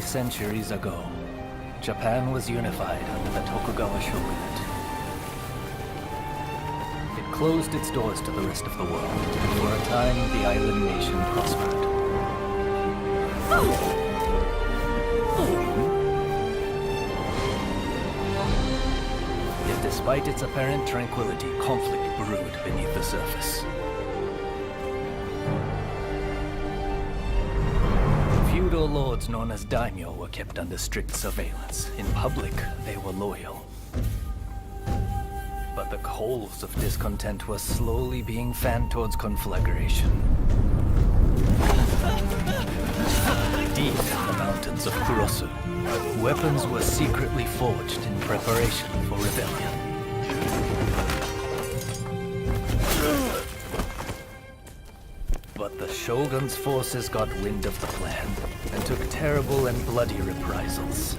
centuries ago, Japan was unified under the Tokugawa Shogunate. It closed its doors to the rest of the world, and for a time the island nation prospered. Yet despite its apparent tranquility, conflict brewed beneath the surface. Feudal lords known as daimyo were kept under strict surveillance. In public, they were loyal. But the coals of discontent were slowly being fanned towards conflagration. Deep in the mountains of Kurosu, weapons were secretly forged in preparation for rebellion. But the Shogun's forces got wind of the plan and took terrible and bloody reprisals.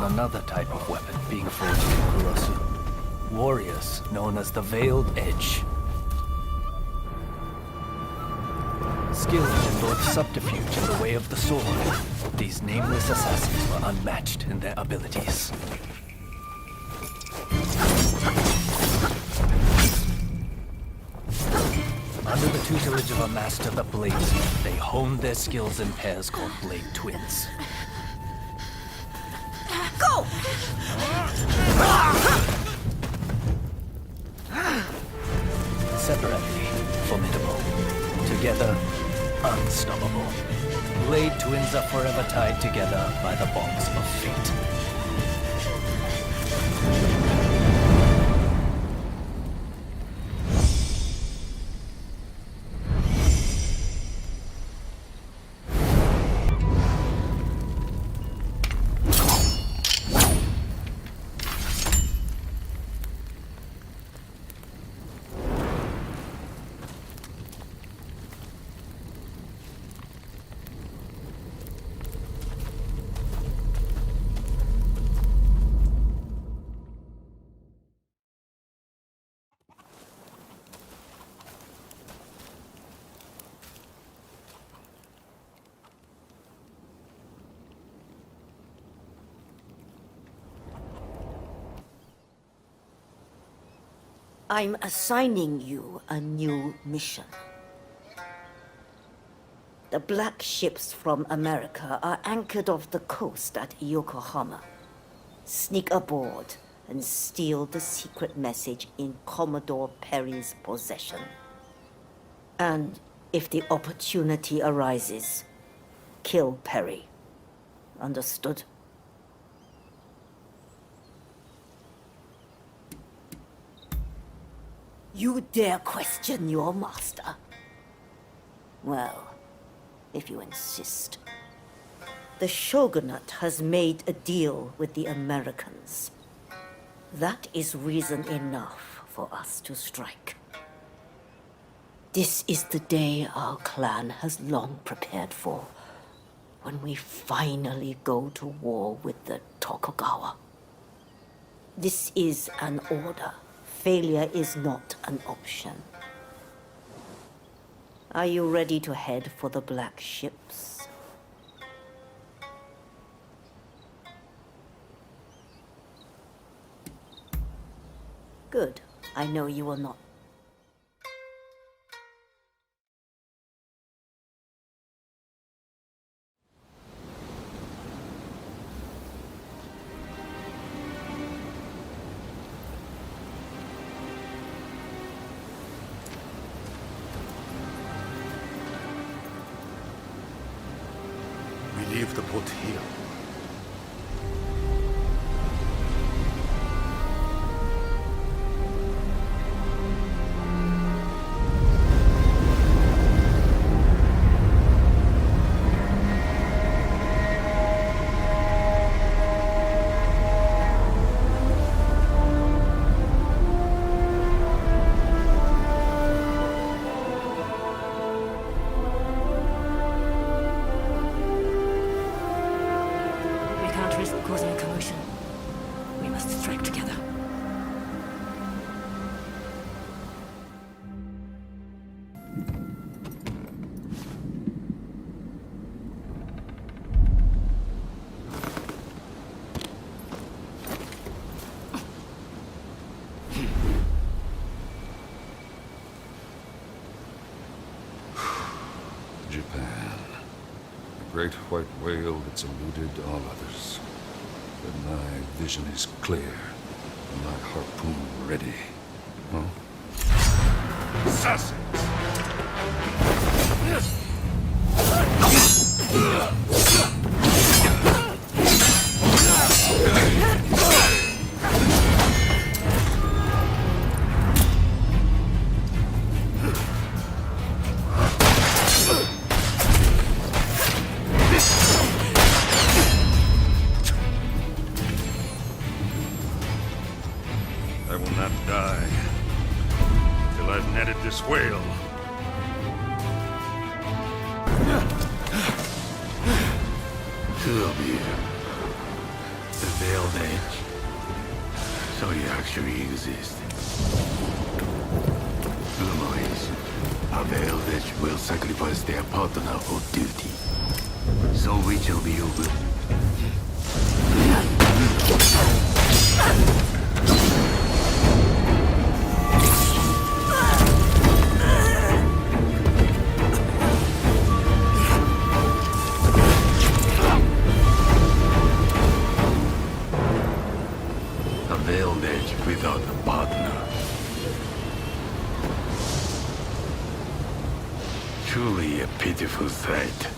Another type of weapon being forged in Kurosu. Warriors known as the Veiled Edge. Skilled in both subterfuge and the way of the sword, these nameless assassins were unmatched in their abilities. Under the tutelage of a master, the Bladesmith, they honed their skills in pairs called Blade Twins. Go! Separately, formidable. Together, unstoppable. Blade Twins are forever tied together by the bonds of fate. I'm assigning you a new mission. The black ships from America are anchored off the coast at Yokohama. Sneak aboard and steal the secret message in Commodore Perry's possession. And if the opportunity arises, kill Perry. Understood? You dare question your master? Well, if you insist. The Shogunate has made a deal with the Americans. That is reason enough for us to strike. This is the day our clan has long prepared for, when we finally go to war with the Tokugawa. This is an order. Failure is not an option. Are you ready to head for the black ships? Good. I know you will not. Leave the boat here. great white whale that's eluded all others. But my vision is clear, and my harpoon ready. Huh? Assassins! I will not die till I've netted this whale. Two of you. The Veiled Edge. So you actually exist. Rumor is, a Veiled Edge will sacrifice their partner for duty. So which of you will... A Veiled Edge without a partner. Truly a pitiful sight.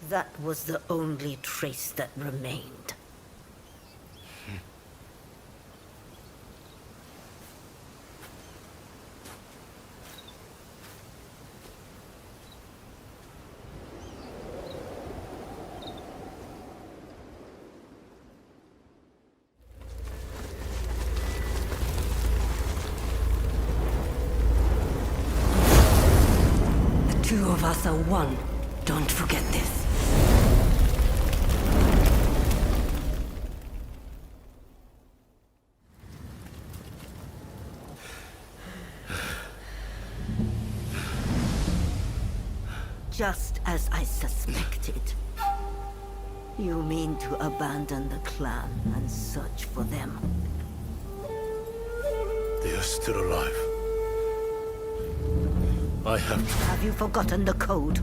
That was the only trace that remained. The two of us are one. Don't forget this. Just as I suspected. You mean to abandon the clan and search for them? They are still alive. I have to... Have you forgotten the code?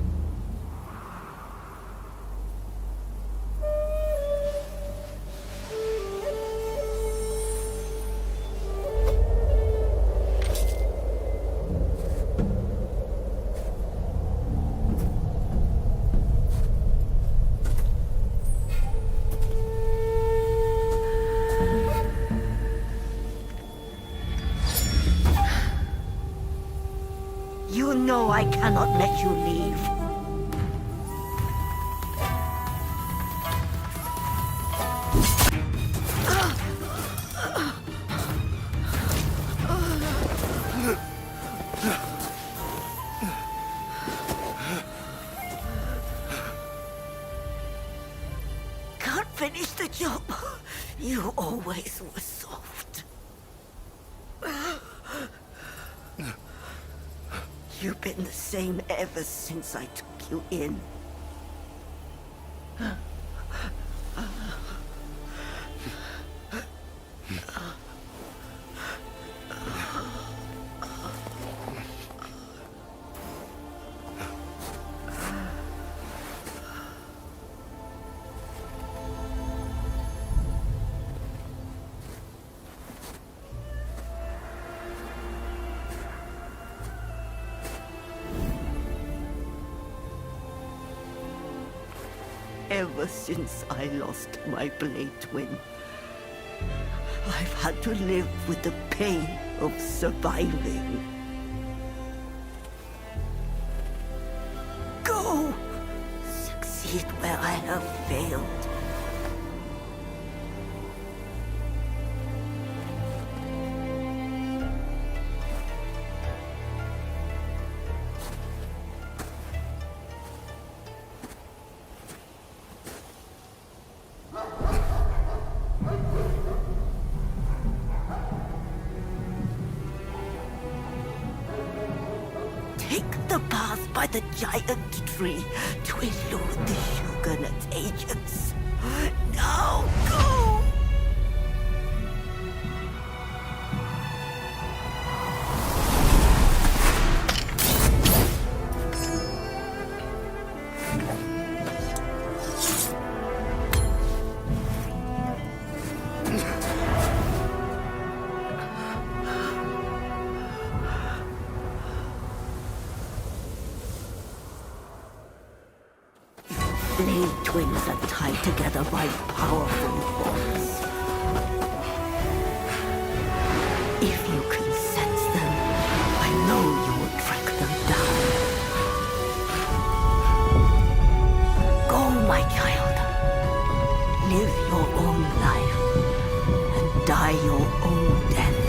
You know I cannot let you leave. Can't finish the job. You always were soft. You've been the same ever since I took you in. Ever since I lost my blade twin, I've had to live with the pain of surviving. Go! Succeed where I have failed. Take the path pass by the giant tree to elude the Shogun agents. Now go! Blade twins are tied together by powerful bonds. If you can sense them, I know you will track them down. Go, my child. Live your own life and die your own death.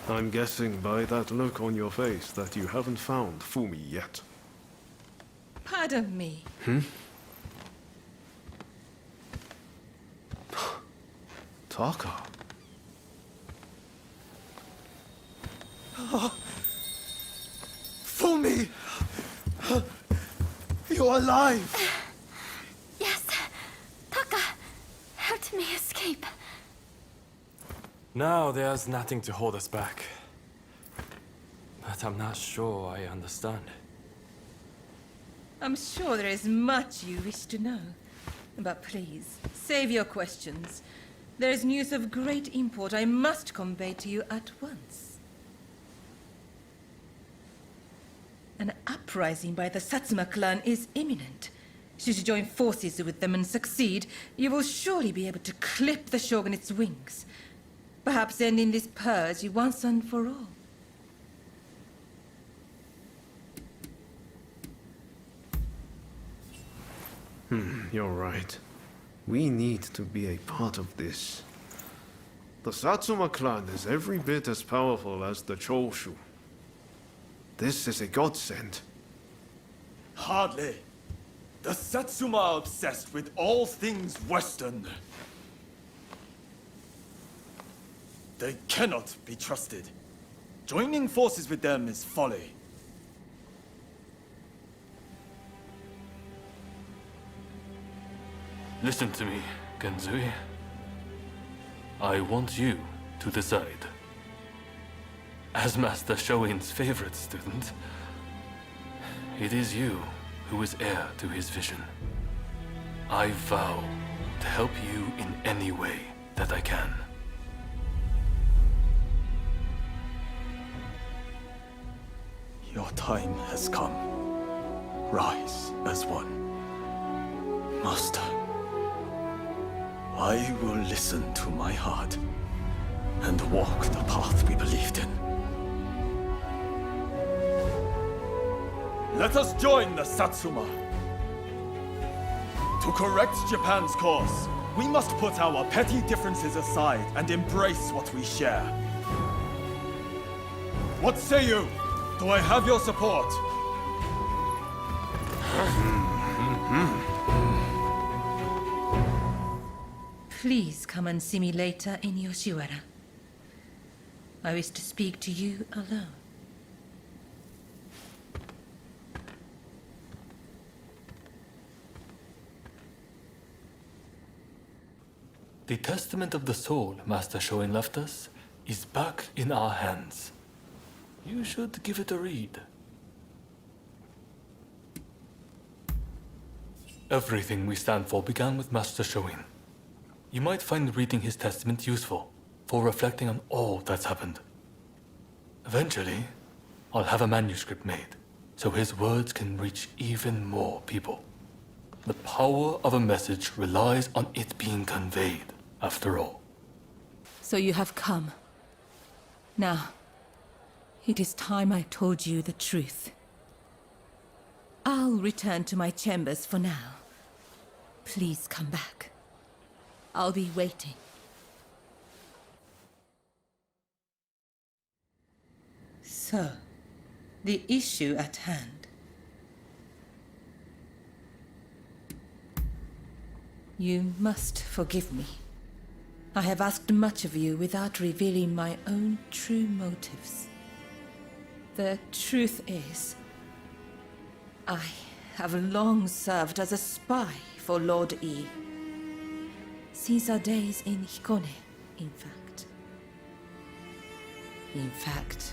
I'm guessing by that look on your face that you haven't found Fumi yet. Pardon me. Taka. Fumi! You're alive! Yes. Taka helped me escape. Now there's nothing to hold us back. But I'm not sure I understand. I'm sure there is much you wish to know. But please, save your questions. There is news of great import I must convey to you at once. An uprising by the Satsuma clan is imminent. Should you join forces with them and succeed, you will surely be able to clip the shogunate's wings. Perhaps ending this purge once and for all. You're right. We need to be a part of this. The Satsuma clan is every bit as powerful as the Choshu. This is a godsend. Hardly. The Satsuma are obsessed with all things Western. They cannot be trusted. Joining forces with them is folly. Listen to me, Genzui. I want you to decide. As Master Shoin's favorite student, it is you who is heir to his vision. I vow to help you in any way that I can. Your time has come. Rise as one. Master, I will listen to my heart and walk the path we believed in. Let us join the Satsuma. To correct Japan's course, we must put our petty differences aside and embrace what we share. What say you? Do I have your support? Please come and see me later in Yoshiwara. I wish to speak to you alone. The testament of the soul Master Shoin left us is back in our hands. You should give it a read. Everything we stand for began with Master Shoin. You might find reading his testament useful for reflecting on all that's happened. Eventually, I'll have a manuscript made so his words can reach even more people. The power of a message relies on it being conveyed, after all. So you have come. Now, it is time I told you the truth. I'll return to my chambers for now. Please come back. I'll be waiting. So, the issue at hand. You must forgive me. I have asked much of you without revealing my own true motives. The truth is, I have long served as a spy for Lord E. Since our days in Hikone, in fact. In fact,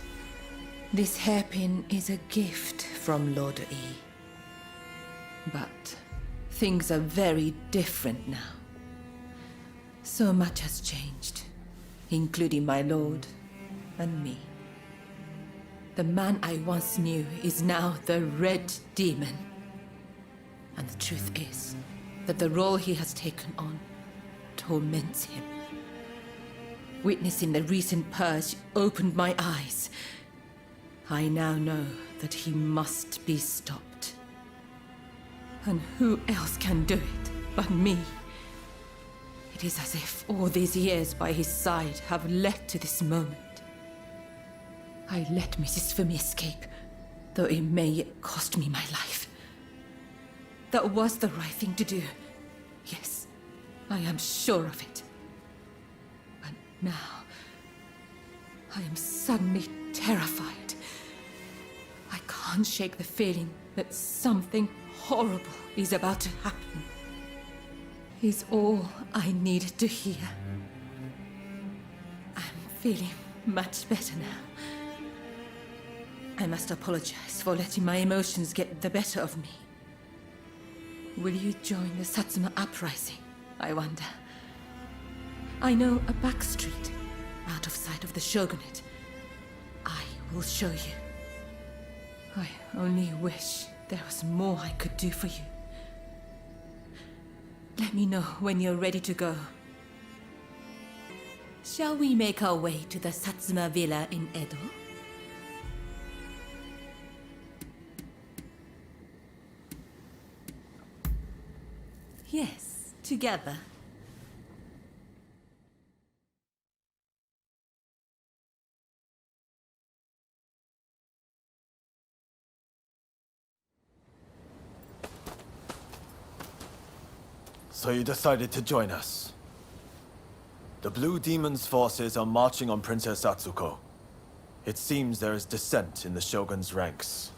this hairpin is a gift from Lord E. But things are very different now. So much has changed, including my lord and me. The man I once knew is now the Red Demon. And the truth is that the role he has taken on torments him. Witnessing the recent purge opened my eyes. I now know that he must be stopped. And who else can do it but me? It is as if all these years by his side have led to this moment. I let Mrs. Fumi escape, though it may yet cost me my life. That was the right thing to do. Yes, I am sure of it. But now, I am suddenly terrified. I can't shake the feeling that something horrible is about to happen. Is all I needed to hear. I'm feeling much better now. I must apologize for letting my emotions get the better of me. Will you join the Satsuma uprising, I wonder? I know a back street, out of sight of the Shogunate. I will show you. I only wish there was more I could do for you. Let me know when you're ready to go. Shall we make our way to the Satsuma villa in Edo? Yes, together. So you decided to join us. The Blue Demon's forces are marching on Princess Atsuko. It seems there is dissent in the Shogun's ranks.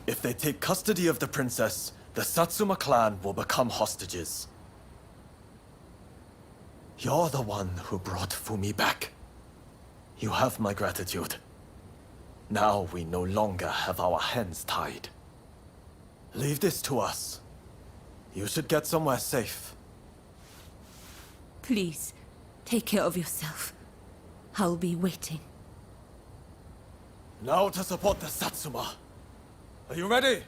If they take custody of the princess, the Satsuma clan will become hostages. You're the one who brought Fumi back. You have my gratitude. Now we no longer have our hands tied. Leave this to us. You should get somewhere safe. Please, take care of yourself. I'll be waiting. Now to support the Satsuma. Are you ready?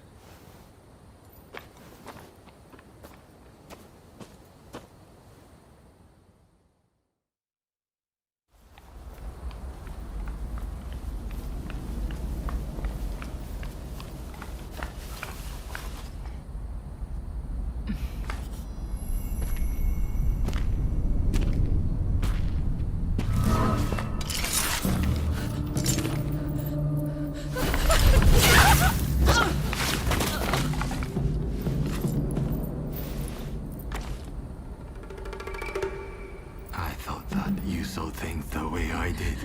So think the way I did.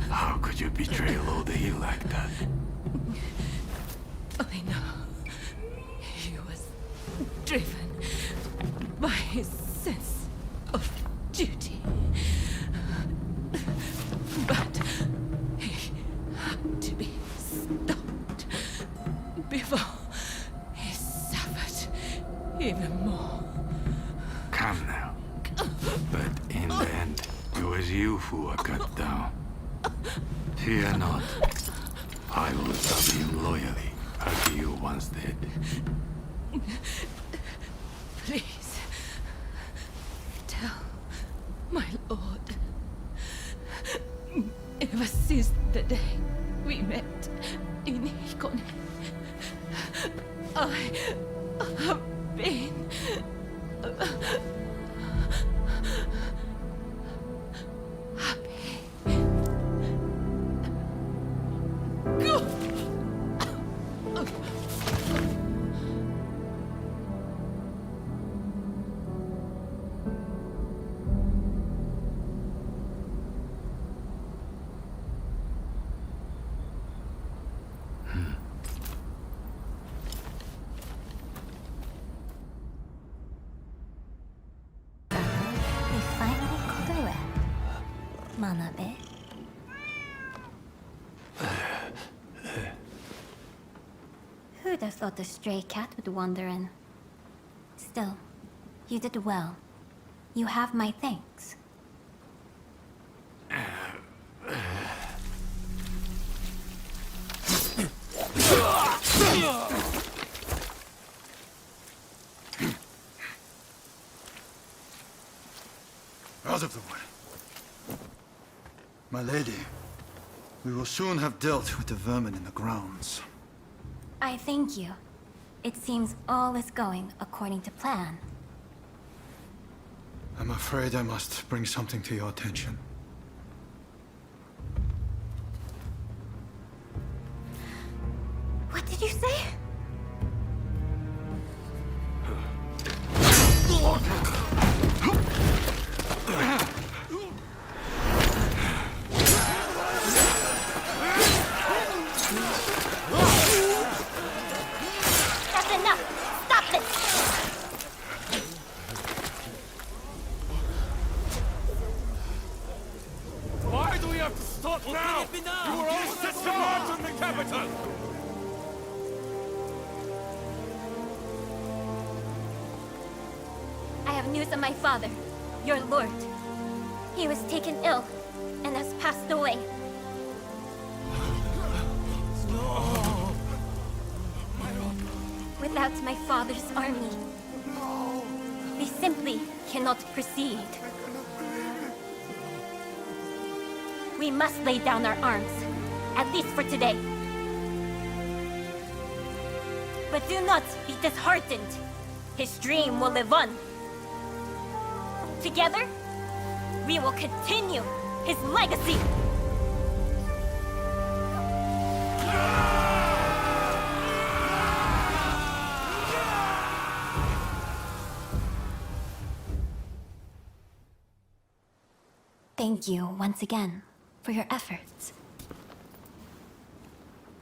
How could you betray Lord E like that? I know. He was driven by his sense of duty. But he had to be stopped before he suffered even more. Come now. But in the end, it was you who were cut down. Fear not. I will serve you loyally, as you once did. Please, tell my lord. Ever since the day we met in Hikone, I have been happy. We finally got a rep. Manabe. Who'd have thought a stray cat would wander in? Still, you did well. You have my thanks. Out of the way. My lady, we will soon have dealt with the vermin in the grounds. I thank you. It seems all is going according to plan. I'm afraid I must bring something to your attention. What did you say? That's enough! Stop this! Why do we have to stop now? You were all set to march on the capital! I have news of my father, your lord. He was taken ill and has passed away. Without my father's army, we simply cannot proceed. We must lay down our arms, at least for today. But do not be disheartened. His dream will live on. Together, we will continue his legacy. Thank you once again for your efforts.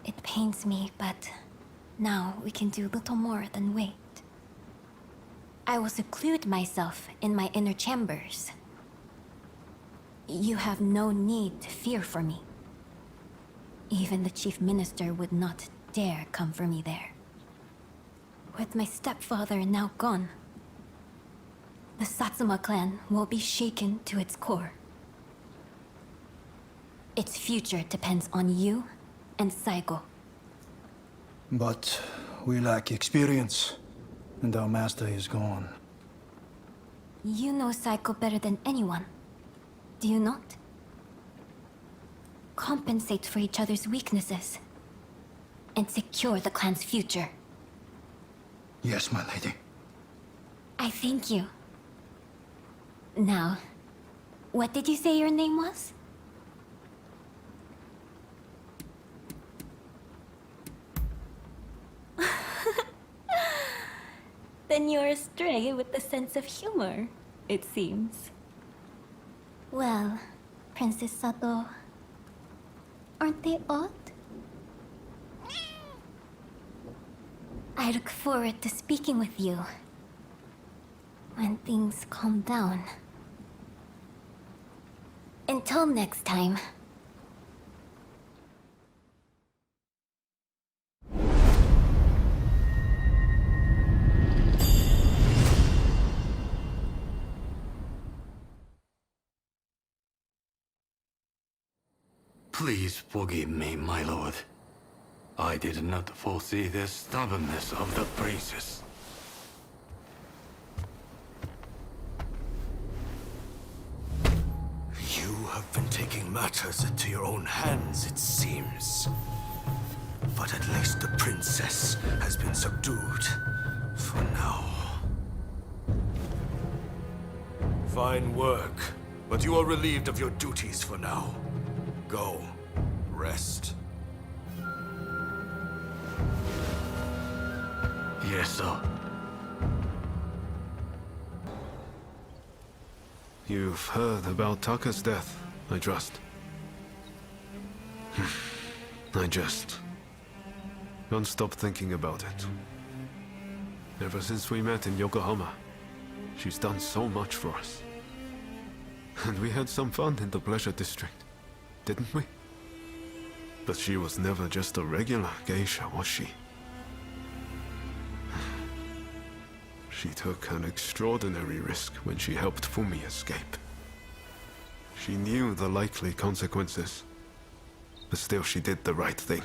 It pains me, but now we can do little more than wait. I will seclude myself in my inner chambers. You have no need to fear for me. Even the chief minister would not dare come for me there. With my stepfather now gone, the Satsuma clan will be shaken to its core. Its future depends on you and Saigo. But we lack experience, and our master is gone. You know Saigo better than anyone, do you not? Compensate for each other's weaknesses, and secure the clan's future. Yes, my lady. I thank you. Now, what did you say your name was? Then you're a stray with a sense of humor, it seems. Well, Princess Sato, aren't they odd? I look forward to speaking with you when things calm down. Until next time. Please forgive me, my lord. I did not foresee the stubbornness of the priests. You have been taking matters into your own hands, it seems. But at least the princess has been subdued. For now. Fine work. But you are relieved of your duties for now. Go. Rest. Yes, sir. You've heard about Taka's death, I trust. I just can't stop thinking about it. Ever since we met in Yokohama, she's done so much for us. And we had some fun in the Pleasure District, didn't we? But she was never just a regular geisha, was she? She took an extraordinary risk when she helped Fumi escape. She knew the likely consequences, but still she did the right thing.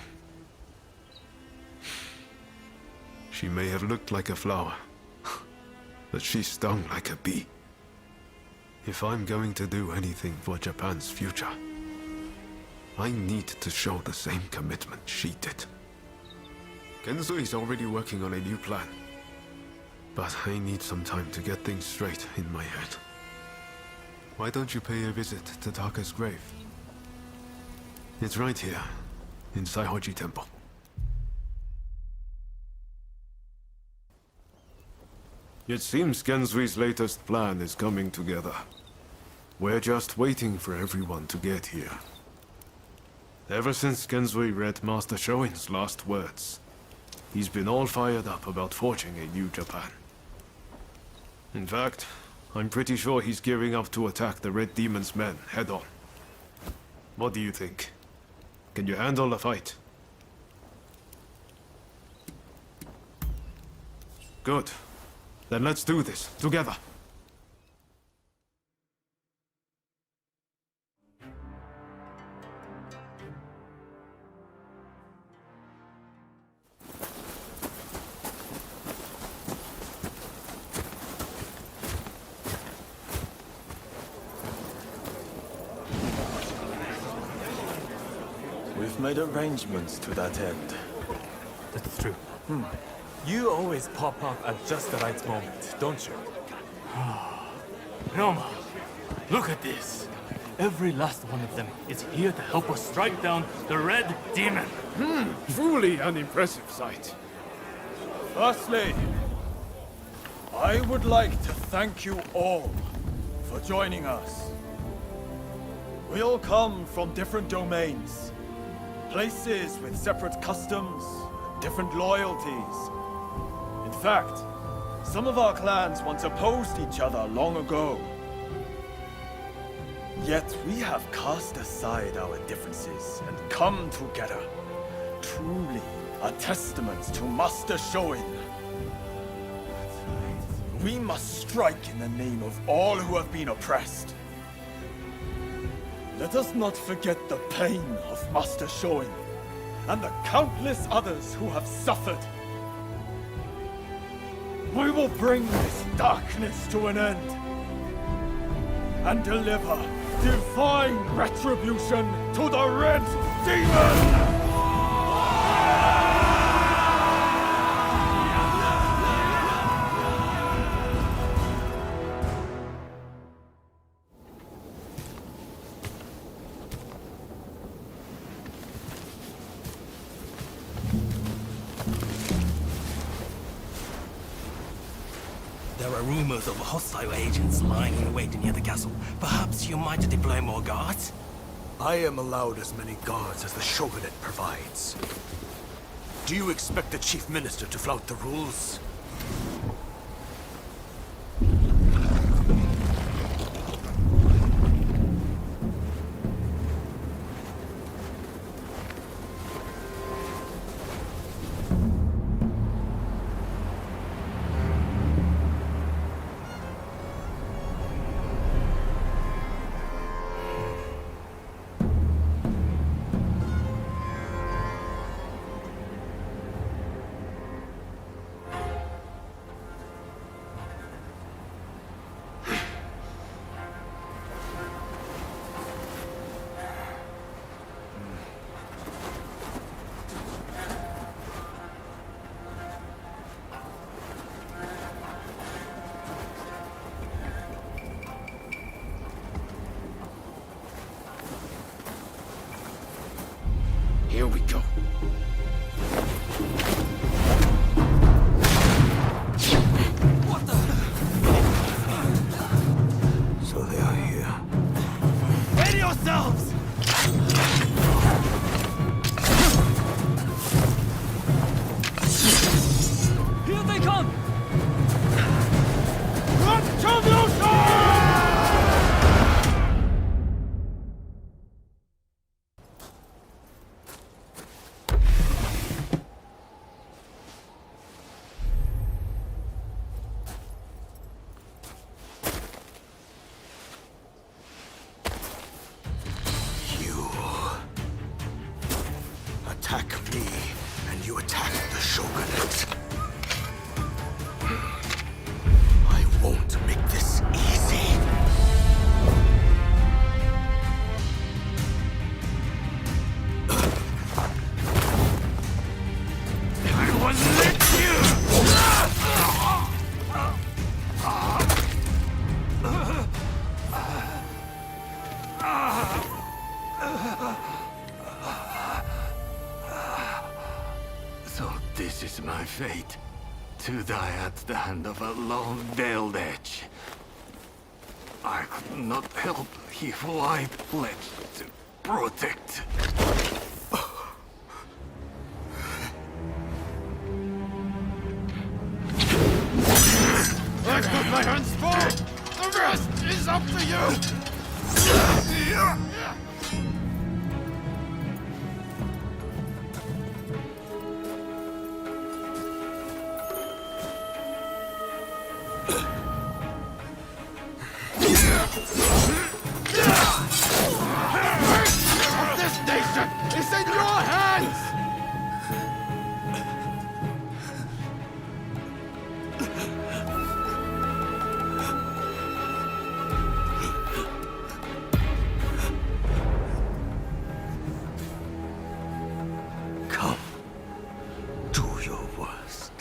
She may have looked like a flower, but she stung like a bee. If I'm going to do anything for Japan's future, I need to show the same commitment she did. Kenzui is already working on a new plan, but I need some time to get things straight in my head. Why don't you pay a visit to Taka's grave? It's right here, in Saihoji Temple. It seems Genzui's latest plan is coming together. We're just waiting for everyone to get here. Ever since Genzui read Master Shoin's last words, he's been all fired up about forging a new Japan. In fact, I'm pretty sure he's gearing up to attack the Red Demon's men head-on. What do you think? Can you handle a fight? Good. Then let's do this, together. We've made arrangements to that end. That's true. You always pop up at just the right moment, don't you? Roma, look at this. Every last one of them is here to help us strike down the Red Demon. Truly an impressive sight. Firstly, I would like to thank you all for joining us. We all come from different domains, places with separate customs, different loyalties. In fact, some of our clans once opposed each other long ago. Yet we have cast aside our differences and come together. Truly a testament to Master Shoin. We must strike in the name of all who have been oppressed. Let us not forget the pain of Master Shoin and the countless others who have suffered. We will bring this darkness to an end and deliver divine retribution to the Red Demon! There are rumors of hostile agents lying in wait near the castle. Perhaps you might deploy more guards? I am allowed as many guards as the Shogunate provides. Do you expect the Chief Minister to flout the rules? Here we go. So they are here. Ready yourselves! Here they come! You attack me, and you attack the Shogunate. I won't make this easy. I will let you! So this is my fate. To die at the hand of a lone veiled edge. I could not help who I pledged to protect. I've got my hands full! The rest is up to you! This nation is in your hands! Come, do your worst.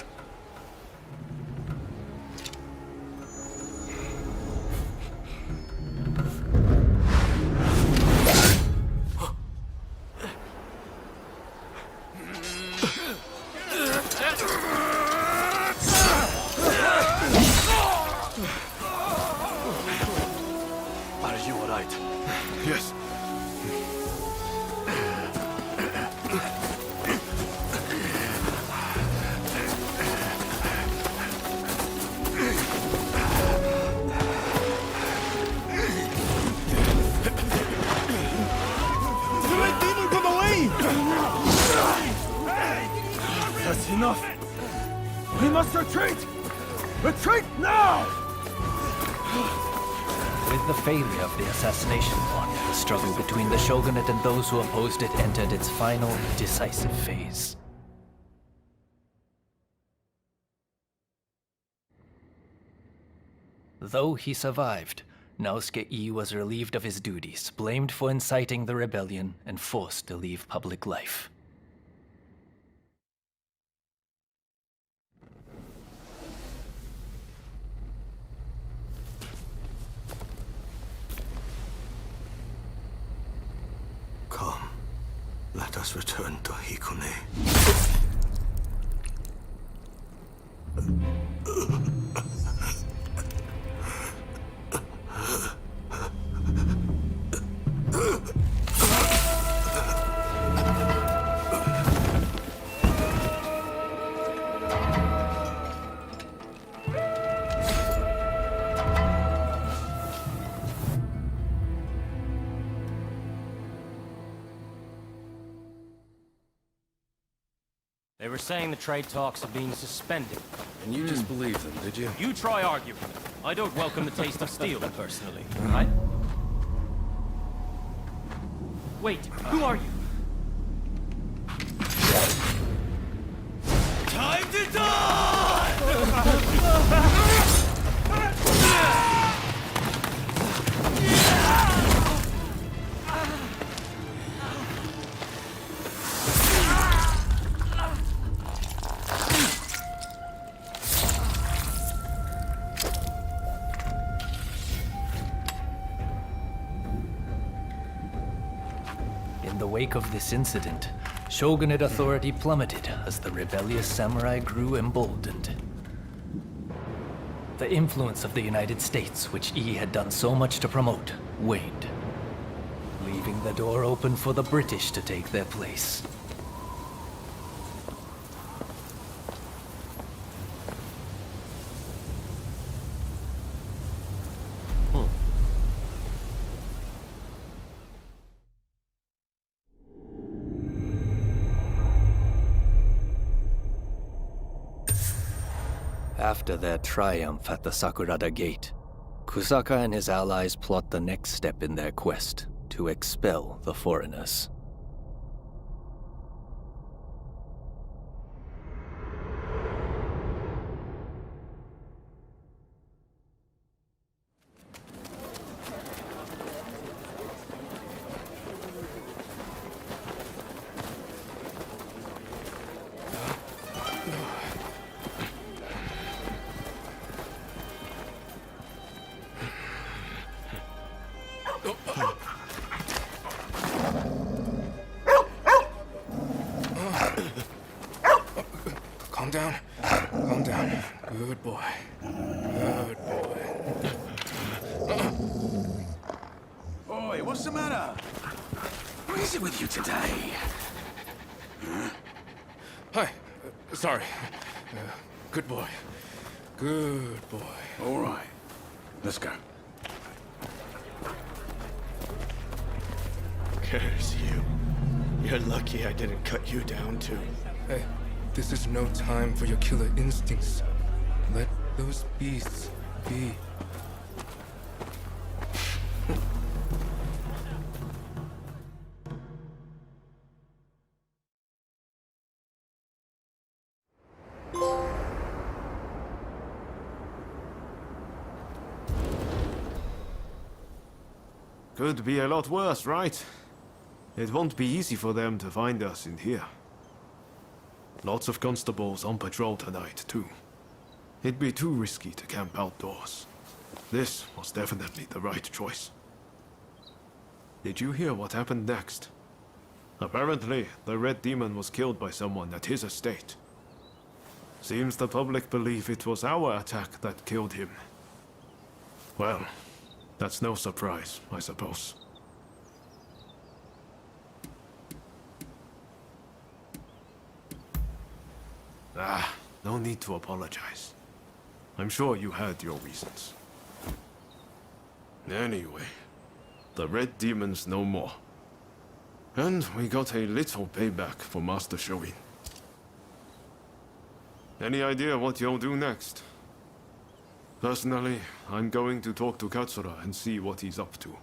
Are you alright? Yes. That's enough! We must retreat! Retreat now! With the failure of the assassination plot, the struggle between the shogunate and those who opposed it entered its final, decisive phase. Though he survived, Naosuke-ii was relieved of his duties, blamed for inciting the rebellion, and forced to leave public life. Come, let us return to Hikone. They were saying the trade talks are being suspended. And you just believed them, did you? You try arguing. I don't welcome the taste of steel, personally. Wait, who are you? Time to die! In the wake of this incident, Shogunate authority plummeted as the rebellious samurai grew emboldened. The influence of the United States, which Yi had done so much to promote, waned, leaving the door open for the British to take their place. After their triumph at the Sakurada Gate, Kusaka and his allies plot the next step in their quest to expel the foreigners. Calm down. Calm down. Good boy. Good boy. Oi, what's the matter? What is it with you today? Hi. Sorry. Good boy. Good boy. All right. Let's go. Curse you. You're lucky I didn't cut you down too. Hey, this is no time for your killer instincts. Let those beasts be. Could be a lot worse, right? It won't be easy for them to find us in here. Lots of constables on patrol tonight, too. It'd be too risky to camp outdoors. This was definitely the right choice. Did you hear what happened next? Apparently, the Red Demon was killed by someone at his estate. Seems the public believe it was our attack that killed him. Well, that's no surprise, I suppose. No need to apologize. I'm sure you had your reasons. Anyway, the Red Demon's no more. And we got a little payback for Master Shogun. Any idea what you'll do next? Personally, I'm going to talk to Katsura and see what he's up to.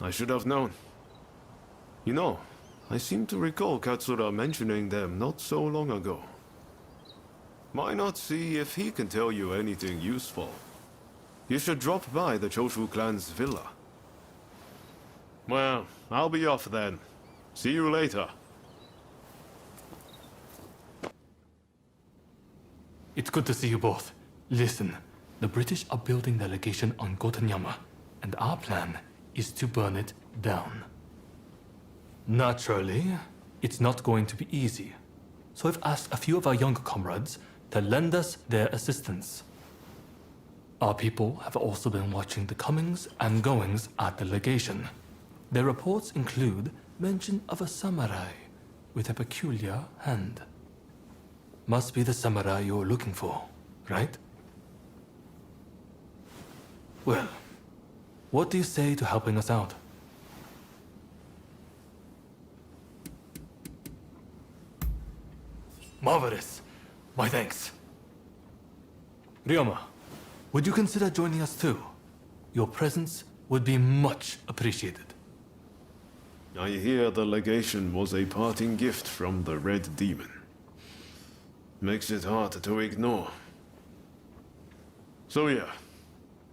I should have known. You know, I seem to recall Katsura mentioning them not so long ago. Why not see if he can tell you anything useful? You should drop by the Choshu clan's villa. Well, I'll be off then. See you later. It's good to see you both. Listen, the British are building their legation on Gotanyama, and our plan is to burn it down. Naturally, it's not going to be easy. So I've asked a few of our younger comrades to lend us their assistance. Our people have also been watching the comings and goings at the legation. Their reports include mention of a samurai with a peculiar hand. Must be the samurai you're looking for, right? Well, what do you say to helping us out? Marvelous. My thanks. Ryoma, would you consider joining us too? Your presence would be much appreciated. I hear the legation was a parting gift from the Red Demon. Makes it hard to ignore. So yeah,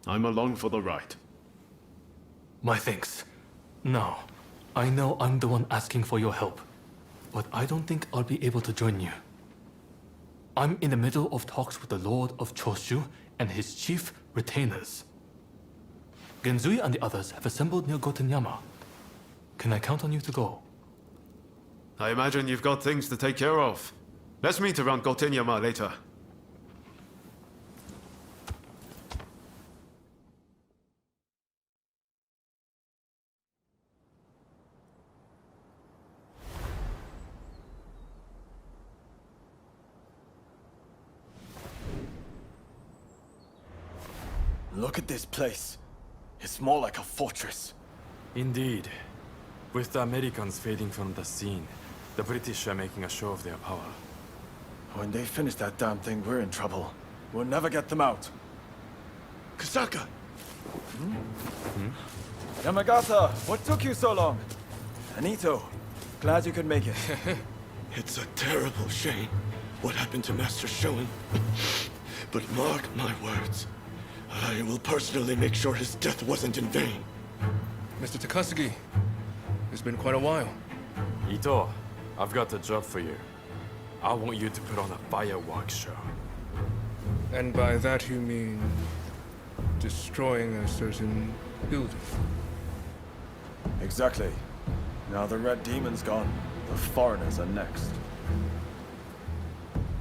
I'm along for the ride. My thanks. Now, I know I'm the one asking for your help, but I don't think I'll be able to join you. I'm in the middle of talks with the Lord of Choshu and his chief retainers. Genzui and the others have assembled near Gotenyama. Can I count on you to go? I imagine you've got things to take care of. Let's meet around Gotenyama later. Look at this place. It's more like a fortress. Indeed. With the Americans fading from the scene, the British are making a show of their power. When they finish that damn thing, we're in trouble. We'll never get them out. Kasaka! Yamagata, what took you so long? Anito, glad you could make it. It's a terrible shame what happened to Master Shogun. But mark my words. I will personally make sure his death wasn't in vain. Mr. Takasugi, it's been quite a while. Ito, I've got a job for you. I want you to put on a fireworks show. And by that you mean destroying a certain building. Exactly. Now the Red Demon's gone, the foreigners are next.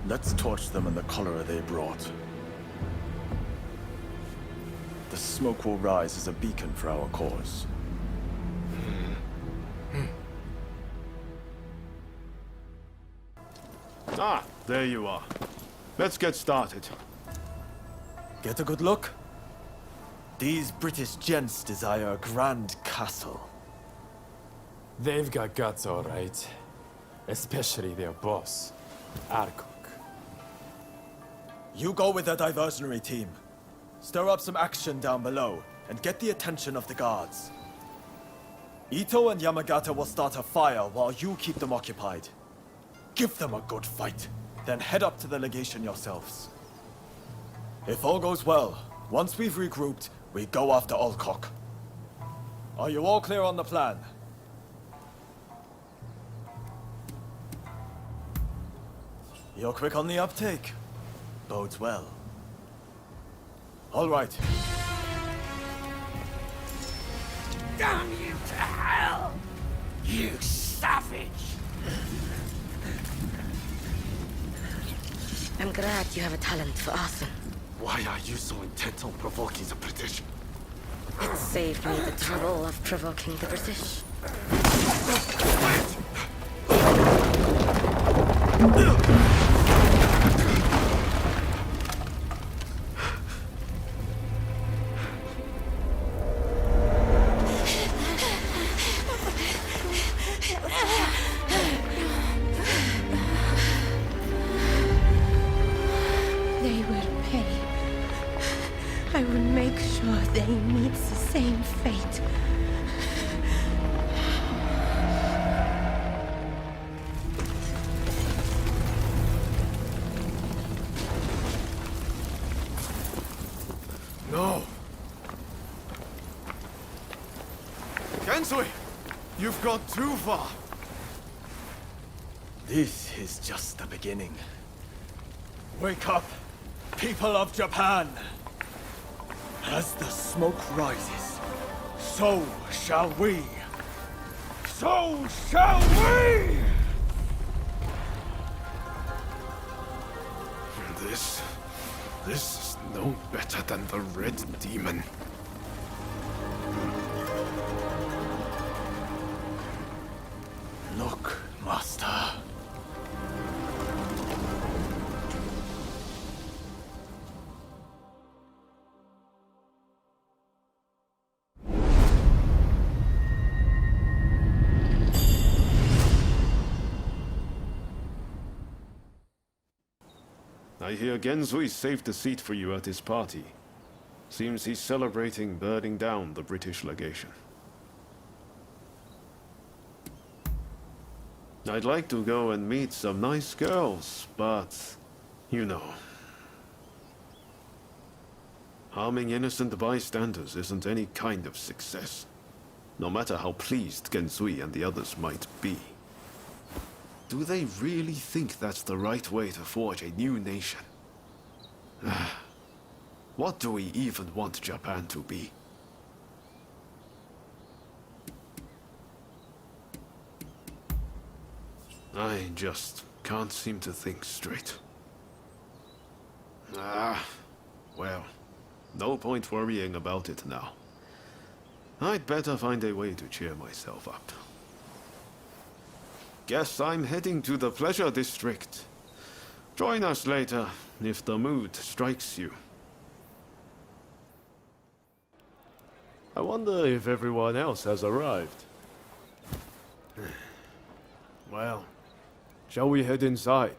Let's torch them in the cholera they brought. The smoke will rise as a beacon for our cause. Ah, there you are. Let's get started. Get a good look? These British gents desire a grand castle. They've got guts, all right. Especially their boss, Arkok. You go with the diversionary team. Stir up some action down below, and get the attention of the guards. Ito and Yamagata will start a fire while you keep them occupied. Give them a good fight, then head up to the legation yourselves. If all goes well, once we've regrouped, we go after Alcock. Are you all clear on the plan? You're quick on the uptake. Bodes well. All right. Damn you to hell! You savage! I'm glad you have a talent for arson. Why are you so intent on provoking the British? It saved me the trouble of provoking the British. They will pay. I will make sure they meet the same fate. No! Gensui! You've gone too far! This is just the beginning. Wake up, people of Japan! As the smoke rises, so shall we! So shall we! This is no better than the Red Demon. Look, Master. I hear Genzui saved a seat for you at his party. Seems he's celebrating burning down the British legation. I'd like to go and meet some nice girls, but... you know. Harming innocent bystanders isn't any kind of success. No matter how pleased Genzui and the others might be. Do they really think that's the right way to forge a new nation? What do we even want Japan to be? I just can't seem to think straight. Well, no point worrying about it now. I'd better find a way to cheer myself up. Guess I'm heading to the Pleasure District. Join us later, if the mood strikes you. I wonder if everyone else has arrived. Well, shall we head inside?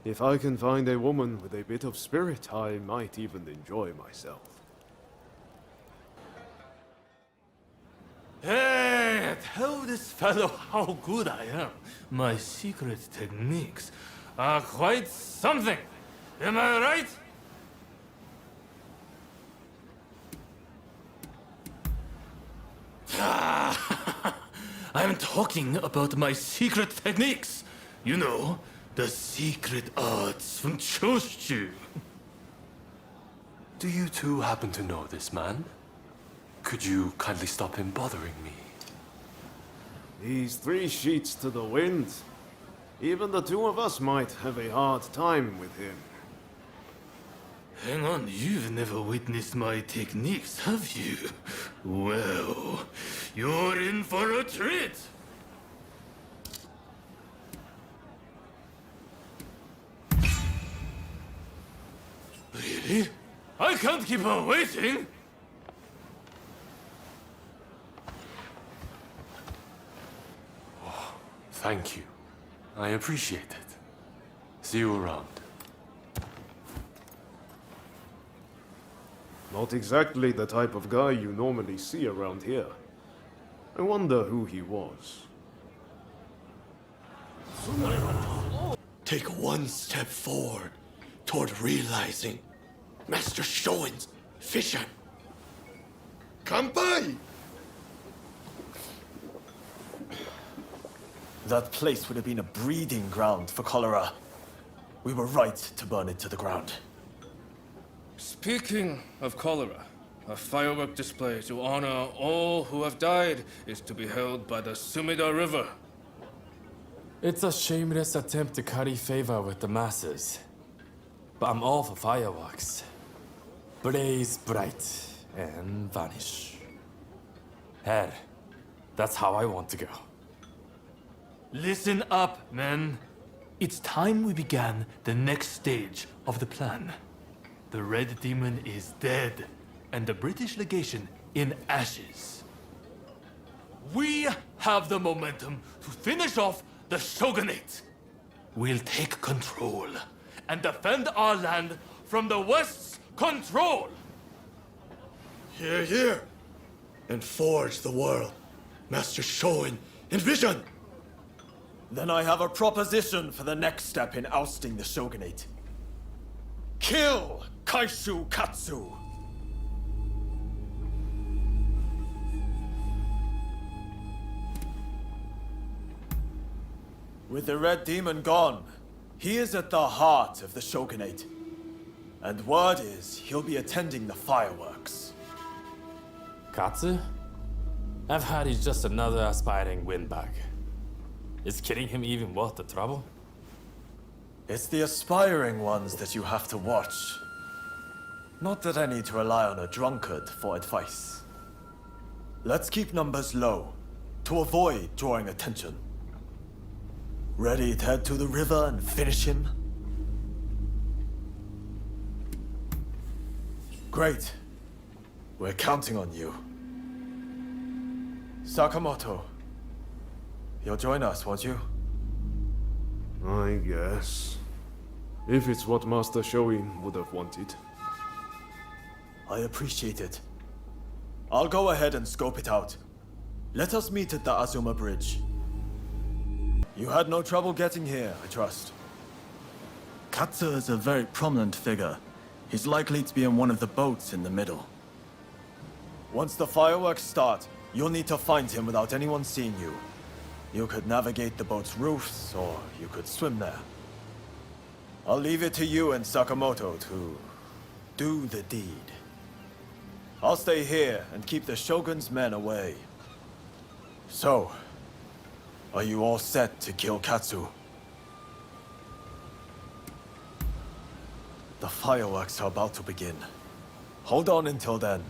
If I can find a woman with a bit of spirit, I might even enjoy myself. Hey, tell this fellow how good I am. My secret techniques are quite something. Am I right? I'm talking about my secret techniques. You know, the secret arts from Choshu. Do you two happen to know this man? Could you kindly stop him bothering me? These 3 sheets to the wind. Even the 2 of us might have a hard time with him. Hang on, you've never witnessed my techniques, have you? Well, you're in for a treat! Really? I can't keep on waiting! Oh, thank you. I appreciate it. See you around. Not exactly the type of guy you normally see around here. I wonder who he was. Take one step forward toward realizing Master Shogun's vision. Kanpai! That place would have been a breeding ground for cholera. We were right to burn it to the ground. Speaking of cholera, a firework display to honor all who have died is to be held by the Sumida River. It's a shameless attempt to curry favor with the masses. But I'm all for fireworks. Blaze bright and vanish. Hell, that's how I want to go. Listen up, men. It's time we began the next stage of the plan. The Red Demon is dead, and the British legation in ashes. We have the momentum to finish off the Shogunate. We'll take control and defend our land from the West's control. Hear, hear. And forge the world Master Shogun envisioned. Then I have a proposition for the next step in ousting the Shogunate. Kill Kaishu Katsu! With the Red Demon gone, he is at the heart of the Shogunate. And word is he'll be attending the fireworks. Katsu? I've heard he's just another aspiring windbag. Is killing him even worth the trouble? It's the aspiring ones that you have to watch. Not that I need to rely on a drunkard for advice. Let's keep numbers low, to avoid drawing attention. Ready to head to the river and finish him? Great. We're counting on you. Sakamoto, you'll join us, won't you? I guess. If it's what Master Shoin would have wanted. I appreciate it. I'll go ahead and scope it out. Let us meet at the Azuma Bridge. You had no trouble getting here, I trust. Katsu is a very prominent figure. He's likely to be in one of the boats in the middle. Once the fireworks start, you'll need to find him without anyone seeing you. You could navigate the boat's roofs, or you could swim there. I'll leave it to you and Sakamoto to do the deed. I'll stay here and keep the Shogun's men away. So, Are you all set to kill Katsu? The fireworks are about to begin. Hold on until then.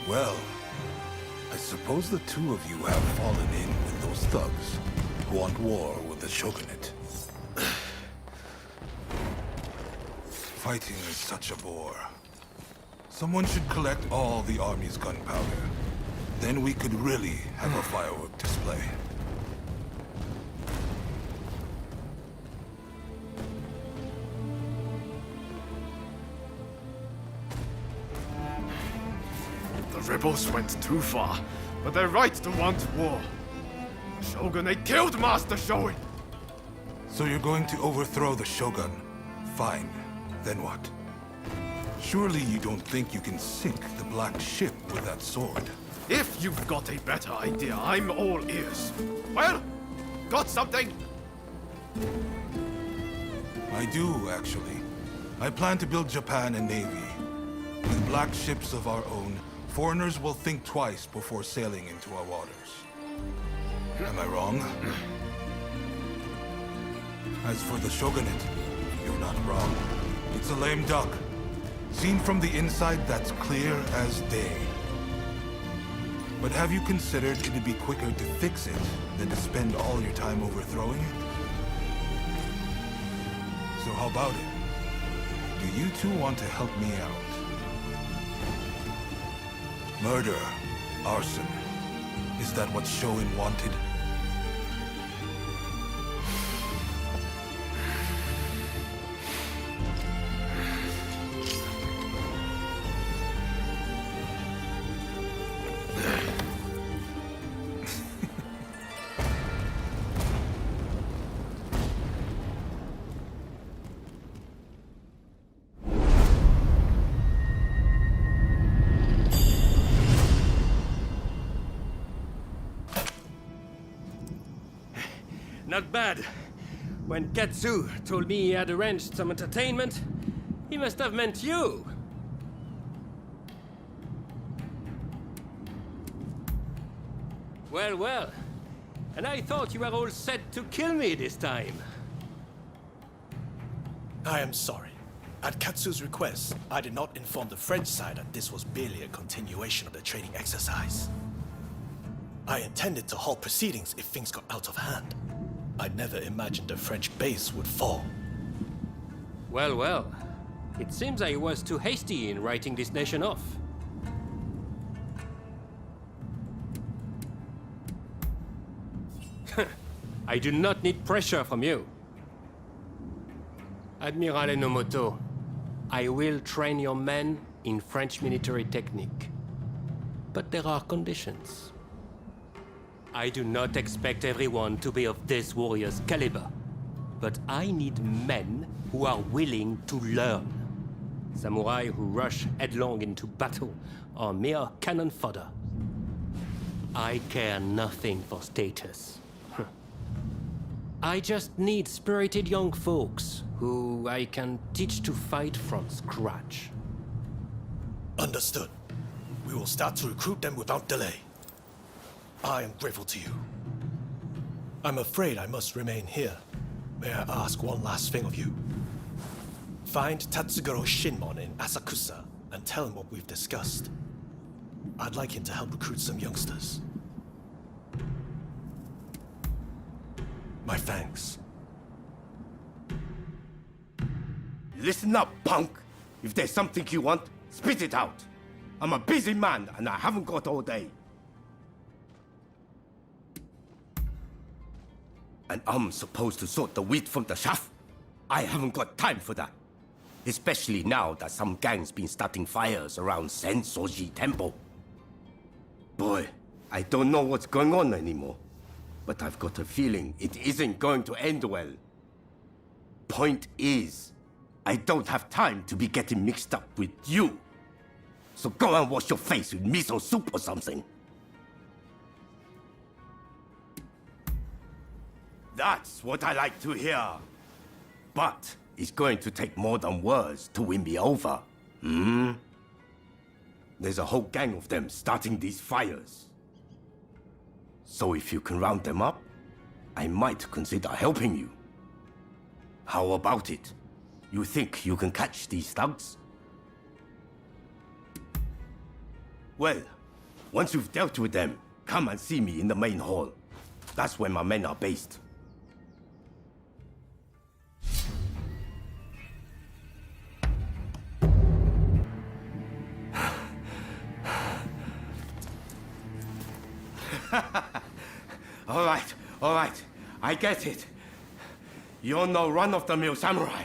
Well, I suppose the two of you have fallen in with those thugs who want war with the Shogunate. Fighting is such a bore. Someone should collect all the army's gunpowder. Then we could really have a firework display. The rebels went too far, but they're right to want war. The Shogunate killed Master Shogun! So you're going to overthrow the Shogun? Fine. Then what? Surely you don't think you can sink the Black Ship with that sword? If you've got a better idea, I'm all ears. Well, got something? I do, actually. I plan to build Japan a navy. With black ships of our own, foreigners will think twice before sailing into our waters. Am I wrong? As for the Shogunate, you're not wrong. It's a lame duck. Seen from the inside, that's clear as day. But have you considered it'd be quicker to fix it than to spend all your time overthrowing it? So how about it? Do you two want to help me out? Murder, arson. Is that what Shogun wanted? Not bad. When Katsu told me he had arranged some entertainment, he must have meant you. Well, well. And I thought you were all set to kill me this time. I am sorry. At Katsu's request, I did not inform the French side that this was merely a continuation of the training exercise. I intended to halt proceedings if things got out of hand. I never imagined the French base would fall. Well, well. It seems I was too hasty in writing this nation off. I do not need pressure from you. Admiral Enomoto, I will train your men in French military technique. But there are conditions. I do not expect everyone to be of this warrior's caliber, but I need men who are willing to learn. Samurai who rush headlong into battle are mere cannon fodder. I care nothing for status. I just need spirited young folks who I can teach to fight from scratch. Understood. We will start to recruit them without delay. I am grateful to you. I'm afraid I must remain here. May I ask one last thing of you? Find Tatsugoro Shinmon in Asakusa and tell him what we've discussed. I'd like him to help recruit some youngsters. My thanks. Listen up, punk! If there's something you want, spit it out! I'm a busy man and I haven't got all day. And I'm supposed to sort the wheat from the chaff? I haven't got time for that. Especially now that some gang's been starting fires around Sensoji Temple. Boy, I don't know what's going on anymore. But I've got a feeling it isn't going to end well. Point is, I don't have time to be getting mixed up with you. So go and wash your face with miso soup or something. That's what I like to hear. But it's going to take more than words to win me over. There's a whole gang of them starting these fires. So if you can round them up, I might consider helping you. How about it? You think you can catch these thugs? Well, once you've dealt with them, come and see me in the main hall. That's where my men are based. All right, I get it. You're no run-of-the-mill samurai.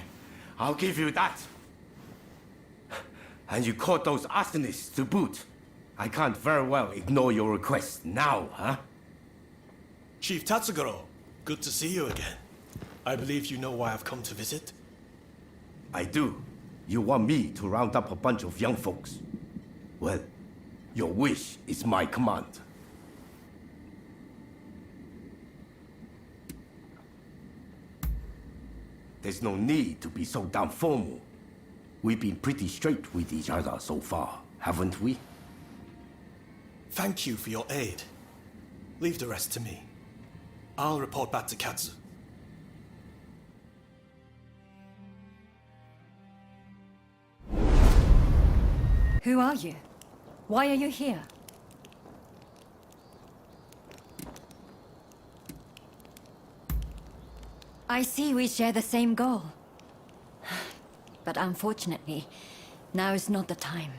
I'll give you that. And you caught those arsonists to boot. I can't very well ignore your request now, huh? Chief Tatsugoro, good to see you again. I believe you know why I've come to visit. I do. You want me to round up a bunch of young folks. Well, your wish is my command. There's no need to be so damn formal. We've been pretty straight with each other so far, haven't we? Thank you for your aid. Leave the rest to me. I'll report back to Katsu. Who are you? Why are you here? I see we share the same goal. But unfortunately, now is not the time.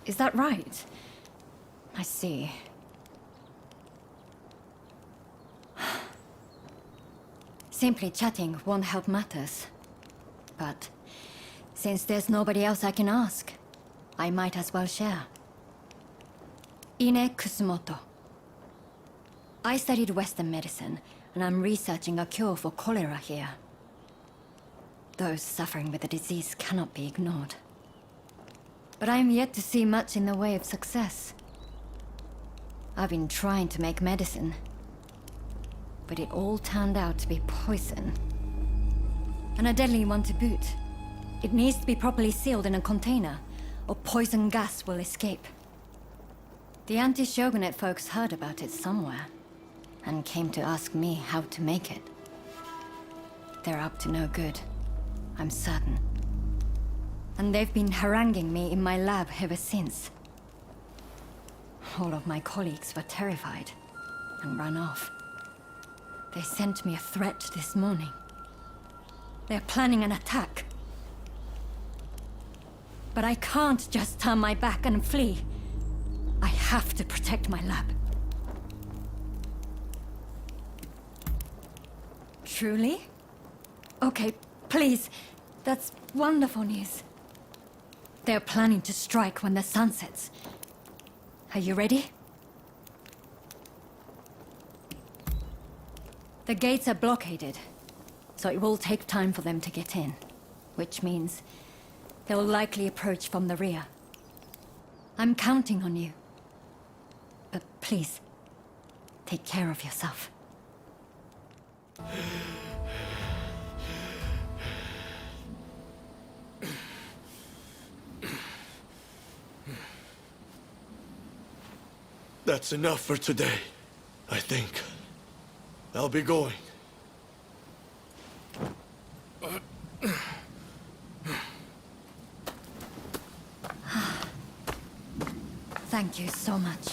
Is that right? I see. Simply chatting won't help matters. But since there's nobody else I can ask, I might as well share. Ine Kusumoto. I studied Western medicine, and I'm researching a cure for cholera here. Those suffering with the disease cannot be ignored. But I am yet to see much in the way of success. I've been trying to make medicine, but it all turned out to be poison. And a deadly one to boot. It needs to be properly sealed in a container, or poison gas will escape. The anti-shogunate folks heard about it somewhere, and came to ask me how to make it. They're up to no good, I'm certain. And they've been haranguing me in my lab ever since. All of my colleagues were terrified, and ran off. They sent me a threat this morning. They're planning an attack. But I can't just turn my back and flee. I have to protect my lab. Truly? Okay, please. That's wonderful news. They're planning to strike when the sun sets. Are you ready? The gates are blockaded, so it will take time for them to get in. Which means they'll likely approach from the rear. I'm counting on you. But please, take care of yourself. That's enough for today, I think. I'll be going. Thank you so much.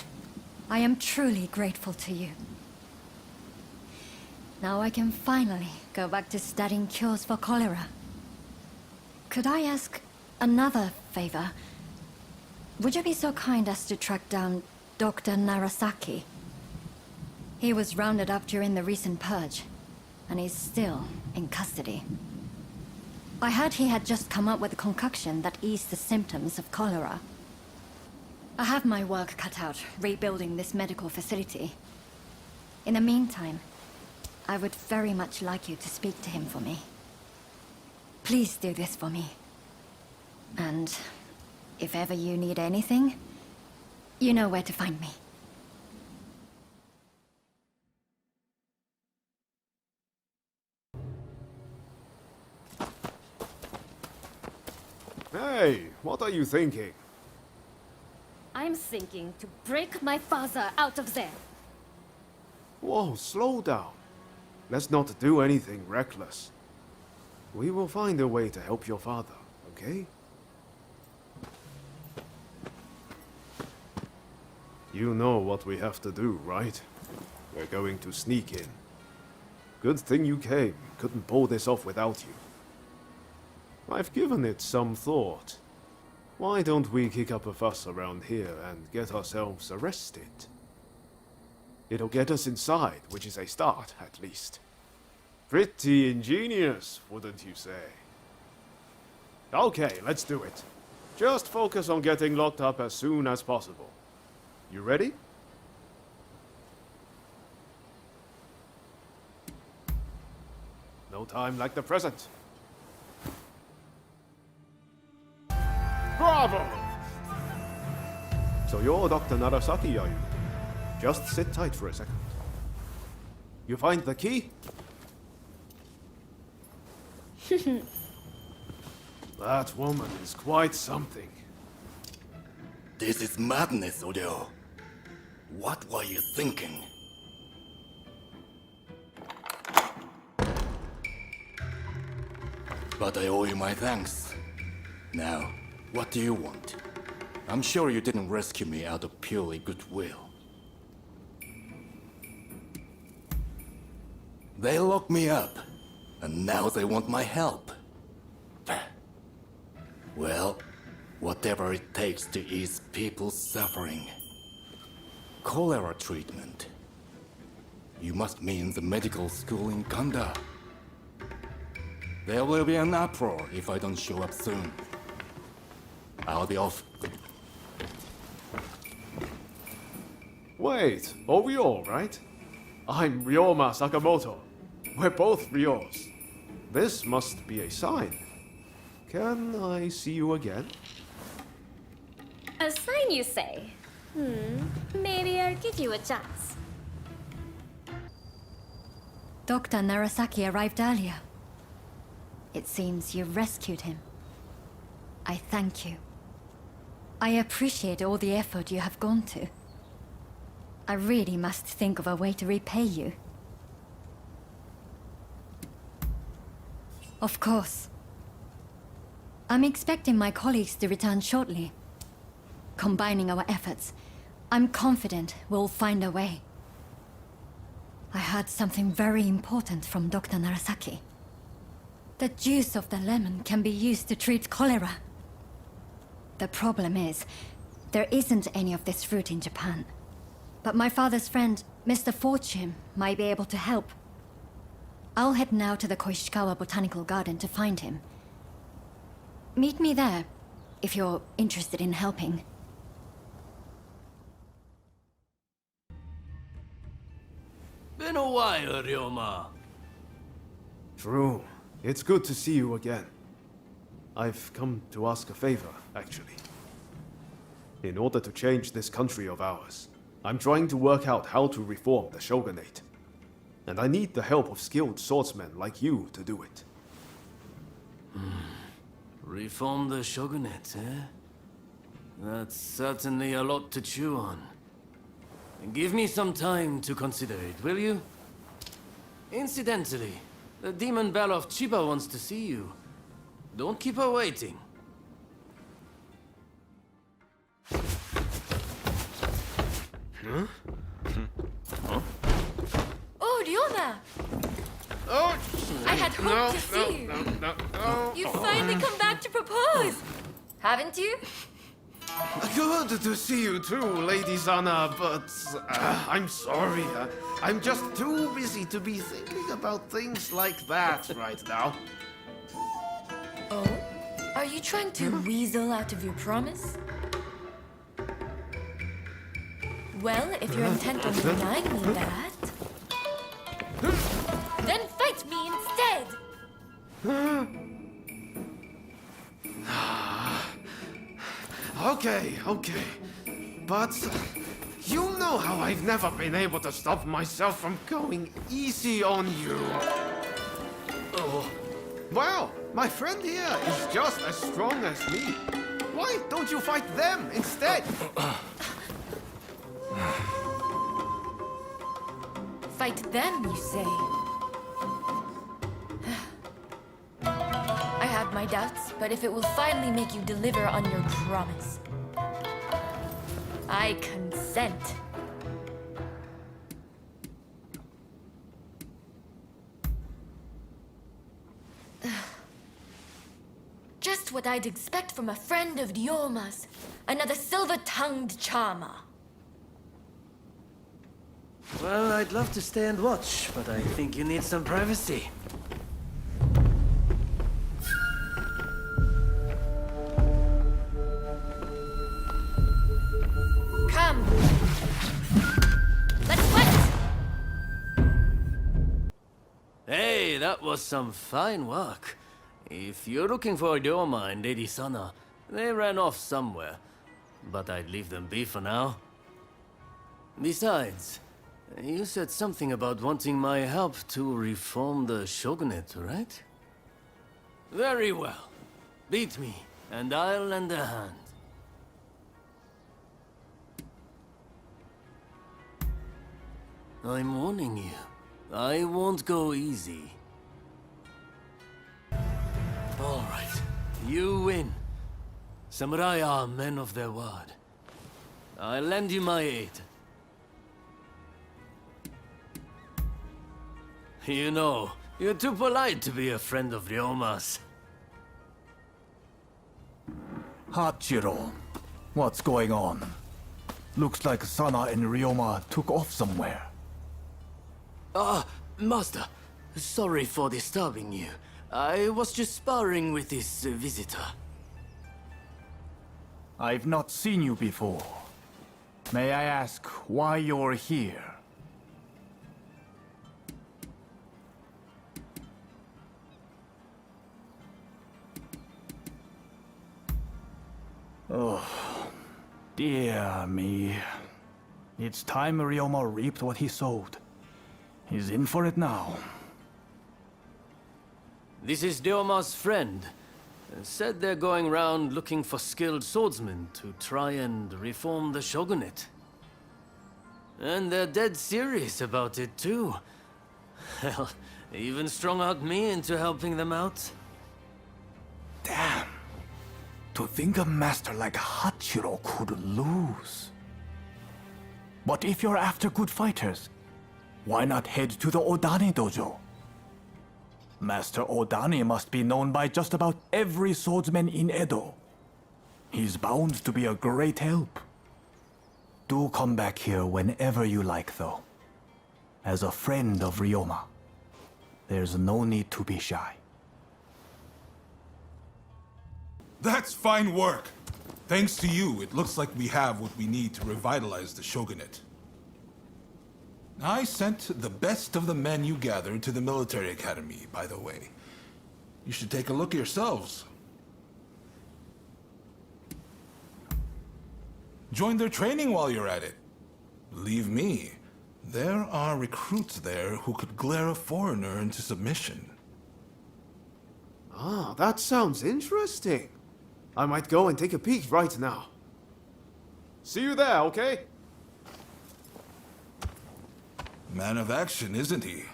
I am truly grateful to you. Now I can finally go back to studying cures for cholera. Could I ask another favor? Would you be so kind as to track down Dr. Narasaki? He was rounded up during the recent purge, and he's still in custody. I heard he had just come up with a concoction that eased the symptoms of cholera. I have my work cut out rebuilding this medical facility. In the meantime, I would very much like you to speak to him for me. Please do this for me. And if ever you need anything, you know where to find me. Hey, what are you thinking? I'm thinking to break my father out of there. Whoa, slow down. Let's not do anything reckless. We will find a way to help your father, okay? You know what we have to do, right? We're going to sneak in. Good thing you came. Couldn't pull this off without you. I've given it some thought. Why don't we kick up a fuss around here and get ourselves arrested? It'll get us inside, which is a start, at least. Pretty ingenious, wouldn't you say? Okay, let's do it. Just focus on getting locked up as soon as possible. You ready? No time like the present. Bravo! So you're Dr. Narasaki, are you? Just sit tight for a second. You find the key? That woman is quite something. This is madness, Odeo. What were you thinking? But I owe you my thanks. Now, what do you want? I'm sure you didn't rescue me out of purely goodwill. They locked me up, and now they want my help. Well, whatever it takes to ease people's suffering. Cholera treatment. You must mean the medical school in Kanda. There will be an uproar if I don't show up soon. I'll be off. Wait, are we all right? I'm Ryoma Sakamoto. We're both Ryos. This must be a sign. Can I see you again? A sign, you say? Maybe I'll give you a chance. Dr. Narasaki arrived earlier. It seems you rescued him. I thank you. I appreciate all the effort you have gone to. I really must think of a way to repay you. Of course. I'm expecting my colleagues to return shortly. Combining our efforts, I'm confident we'll find a way. I heard something very important from Dr. Narasaki. The juice of the lemon can be used to treat cholera. The problem is, there isn't any of this fruit in Japan. But my father's friend, Mr. Fortune, might be able to help. I'll head now to the Koishikawa Botanical Garden to find him. Meet me there, if you're interested in helping. Been a while, Ryoma. True. It's good to see you again. I've come to ask a favor, actually. In order to change this country of ours, I'm trying to work out how to reform the shogunate. And I need the help of skilled swordsmen like you to do it. Reform the shogunate, eh? That's certainly a lot to chew on. Give me some time to consider it, will you? Incidentally, the demon belle of Chiba wants to see you. Don't keep her waiting. Huh? Oh, Ryoma! Oh! I had hoped to see you. No. You finally come back to propose, haven't you? Good to see you too, Lady Sana, but I'm sorry. I'm just too busy to be thinking about things like that right now. Oh? Are you trying to weasel out of your promise? Well, if you're intent on denying me that, then fight me instead! Okay. But you know how I've never been able to stop myself from going easy on you. Oh. Well, my friend here is just as strong as me. Why don't you fight them instead? Fight them, you say? I have my doubts, but if it will finally make you deliver on your promise, I consent. Just what I'd expect from a friend of Ryoma's. Another silver-tongued charmer. Well, I'd love to stay and watch, but I think you need some privacy. Come. Let's fight! Hey, that was some fine work. If you're looking for Ryoma and Lady Sana, they ran off somewhere. But I'd leave them be for now. Besides, you said something about wanting my help to reform the shogunate, right? Very well. Beat me, and I'll lend a hand. I'm warning you. I won't go easy. All right, you win. Samurai are men of their word. I'll lend you my aid. You know, you're too polite to be a friend of Ryoma's. Hachiro, what's going on? Looks like Sana and Ryoma took off somewhere. Master. Sorry for disturbing you. I was just sparring with this visitor. I've not seen you before. May I ask why you're here? Oh, dear me. It's time Ryoma reaped what he sowed. He's in for it now. This is Ryoma's friend. Said they're going around looking for skilled swordsmen to try and reform the shogunate. And they're dead serious about it too. Hell, they even strung out me into helping them out. Damn. To think a master like Hachiro could lose. But if you're after good fighters, why not head to the Odani dojo? Master Odani must be known by just about every swordsman in Edo. He's bound to be a great help. Do come back here whenever you like, though. As a friend of Ryoma, there's no need to be shy. That's fine work. Thanks to you, it looks like we have what we need to revitalize the shogunate. I sent the best of the men you gathered to the military academy, by the way. You should take a look yourselves. Join their training while you're at it. Believe me, there are recruits there who could glare a foreigner into submission. Ah, that sounds interesting. I might go and take a peek right now. See you there, okay? Man of action, isn't he?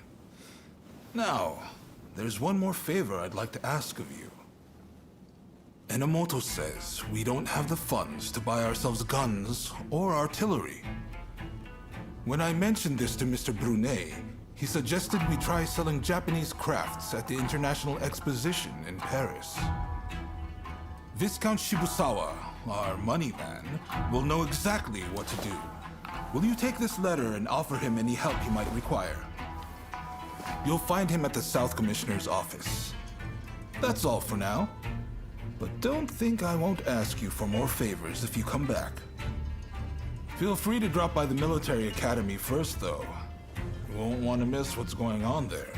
Now, there's one more favor I'd like to ask of you. Enomoto says we don't have the funds to buy ourselves guns or artillery. When I mentioned this to Mr. Brunet, he suggested we try selling Japanese crafts at the International Exposition in Paris. Viscount Shibusawa our money man, will know exactly what to do. Will you take this letter and offer him any help he might require? You'll find him at the South Commissioner's office. That's all for now. But don't think I won't ask you for more favors if you come back. Feel free to drop by the military academy first, though. You won't want to miss what's going on there.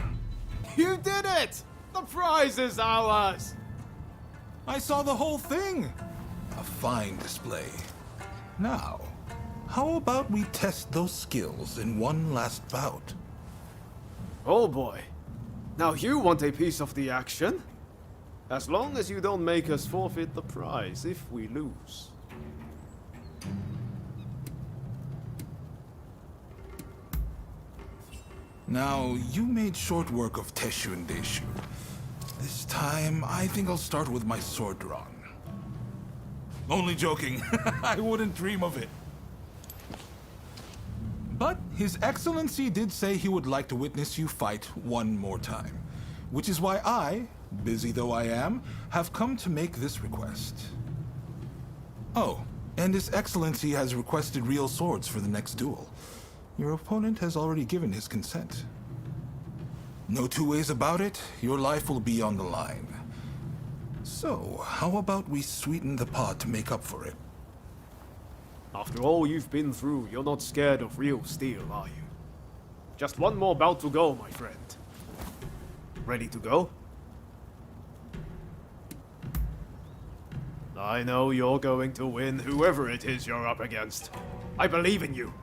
You did it! The prize is ours! I saw the whole thing! A fine display. Now, how about we test those skills in one last bout? Oh boy. Now you want a piece of the action? As long as you don't make us forfeit the prize if we lose. Now, you made short work of Teshu and Deishu. This time, I think I'll start with my sword drawn. Only joking. I wouldn't dream of it. But His Excellency did say he would like to witness you fight one more time. Which is why I, busy though I am, have come to make this request. Oh, and His Excellency has requested real swords for the next duel. Your opponent has already given his consent. No two ways about it, your life will be on the line. So, how about we sweeten the pot to make up for it? After all you've been through, you're not scared of real steel, are you? Just one more bout to go, my friend. Ready to go? I know you're going to win whoever it is you're up against. I believe in you.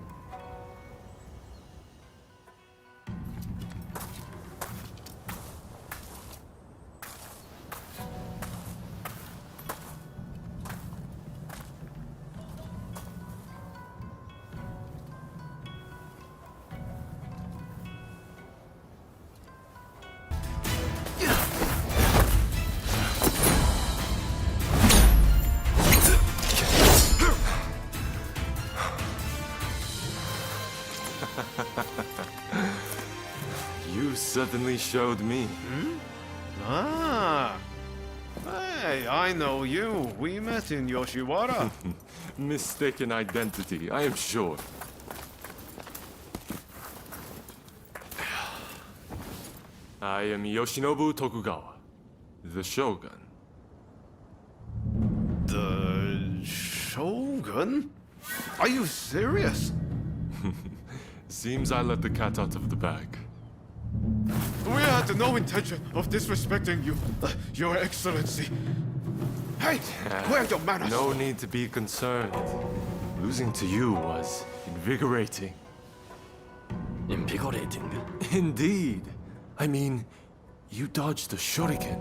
You certainly showed me. Ah. Hey, I know you. We met in Yoshiwara. Mistaken identity, I am sure. I am Yoshinobu Tokugawa, the Shogun. The Shogun? Are you serious? Seems I let the cat out of the bag. We had no intention of disrespecting you, Your Excellency. Hey, where are your manners? No need to be concerned. Losing to you was invigorating. Invigorating? Indeed. I mean, you dodged a shuriken.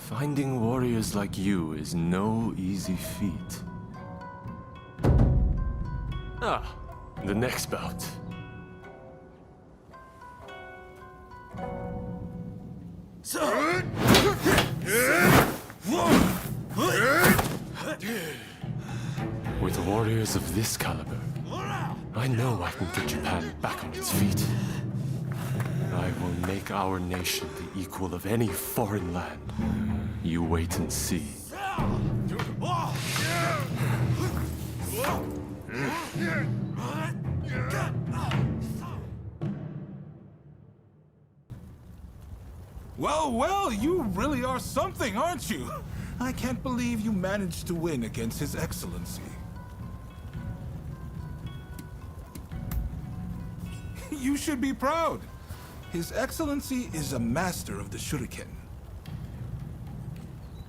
Finding warriors like you is no easy feat. Ah, the next bout. With warriors of this caliber, I know I can get Japan back on its feet. I will make our nation the equal of any foreign land. You wait and see. Well, well, you really are something, aren't you? I can't believe you managed to win against His Excellency. You should be proud. His Excellency is a master of the shuriken.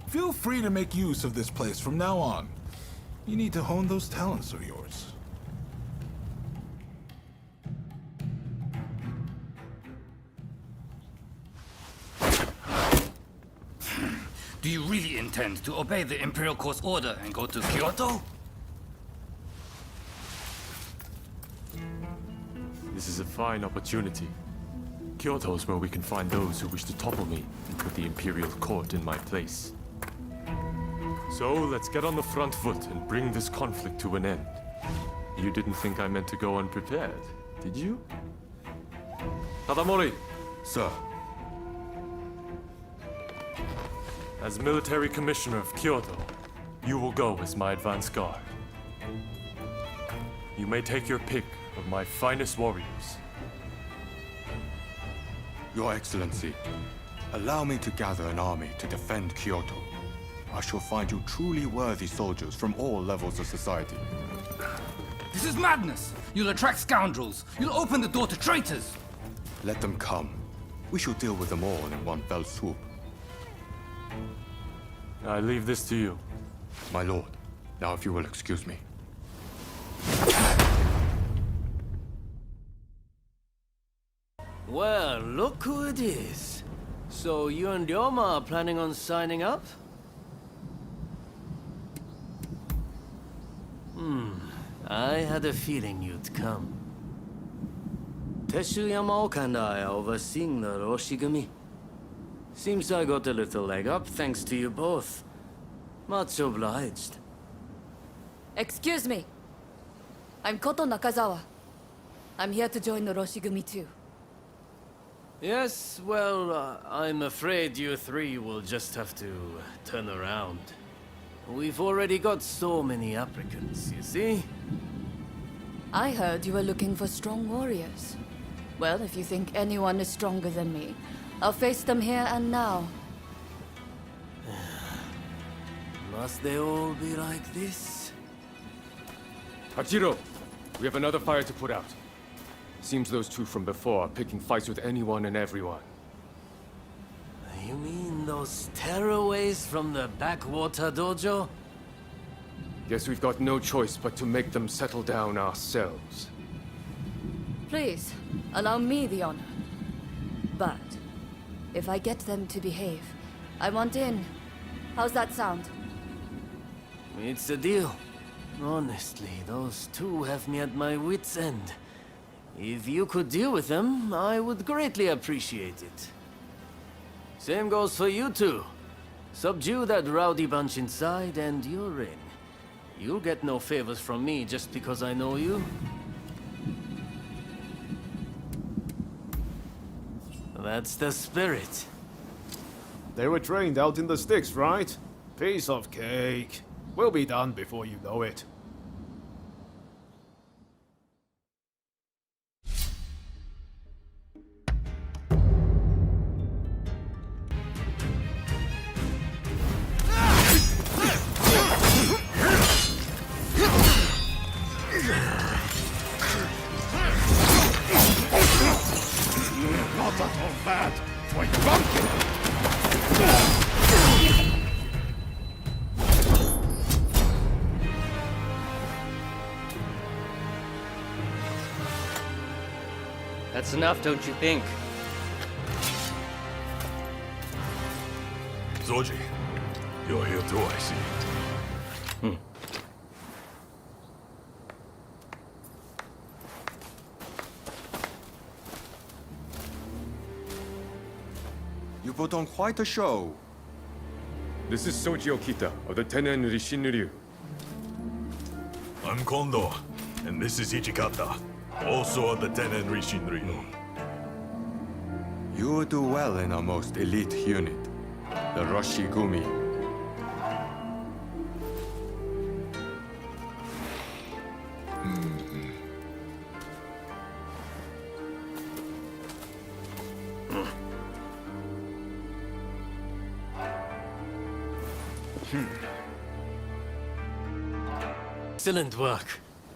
Feel free to make use of this place from now on. You need to hone those talents of yours. Do you really intend to obey the Imperial Court's order and go to Kyoto? This is a fine opportunity. Kyoto is where we can find those who wish to topple me and put the Imperial Court in my place. So let's get on the front foot and bring this conflict to an end. You didn't think I meant to go unprepared, did you? Tadamori! Sir. As military commissioner of Kyoto, You will go as my advance guard. You may take your pick of my finest warriors. Your Excellency, allow me to gather an army to defend Kyoto. I shall find you truly worthy soldiers from all levels of society. This is madness! You'll attract scoundrels! You'll open the door to traitors! Let them come. We shall deal with them all in one fell swoop. I leave this to you. My lord, now if you will excuse me. Well, look who it is. So you and Ryoma are planning on signing up? I had a feeling you'd come. Teshuyama Oka and I are overseeing the Roshigumi. Seems I got a little leg up thanks to you both. Much obliged. Excuse me. I'm Koto Nakazawa. I'm here to join the Roshigumi too. Yes, well, I'm afraid you three will just have to turn around. We've already got so many applicants, you see? I heard you were looking for strong warriors. Well, if you think anyone is stronger than me, I'll face them here and now. Must they all be like this? Hachiro, we have another fire to put out. Seems those two from before are picking fights with anyone and everyone. You mean those tearaways from the backwater dojo? Guess we've got no choice but to make them settle down ourselves. Please, allow me the honor. But, if I get them to behave, I want in. How's that sound? It's a deal. Honestly, those two have me at my wit's end. If you could deal with them, I would greatly appreciate it. Same goes for you two. Subdue that rowdy bunch inside and you're in. You'll get no favors from me just because I know you. That's the spirit. They were trained out in the sticks, right? Piece of cake. We'll be done before you know it. Not at all bad. Quite funky. That's enough, don't you think? Zoji, you're here too, I see. You put on quite a show. This is Soji Okita of the Tennen Rishin Ryu. I'm Kondo, and this is Ichikata, also of the Tennen Rishin Ryu. You would do well in our most elite unit, the Roshigumi. Excellent work.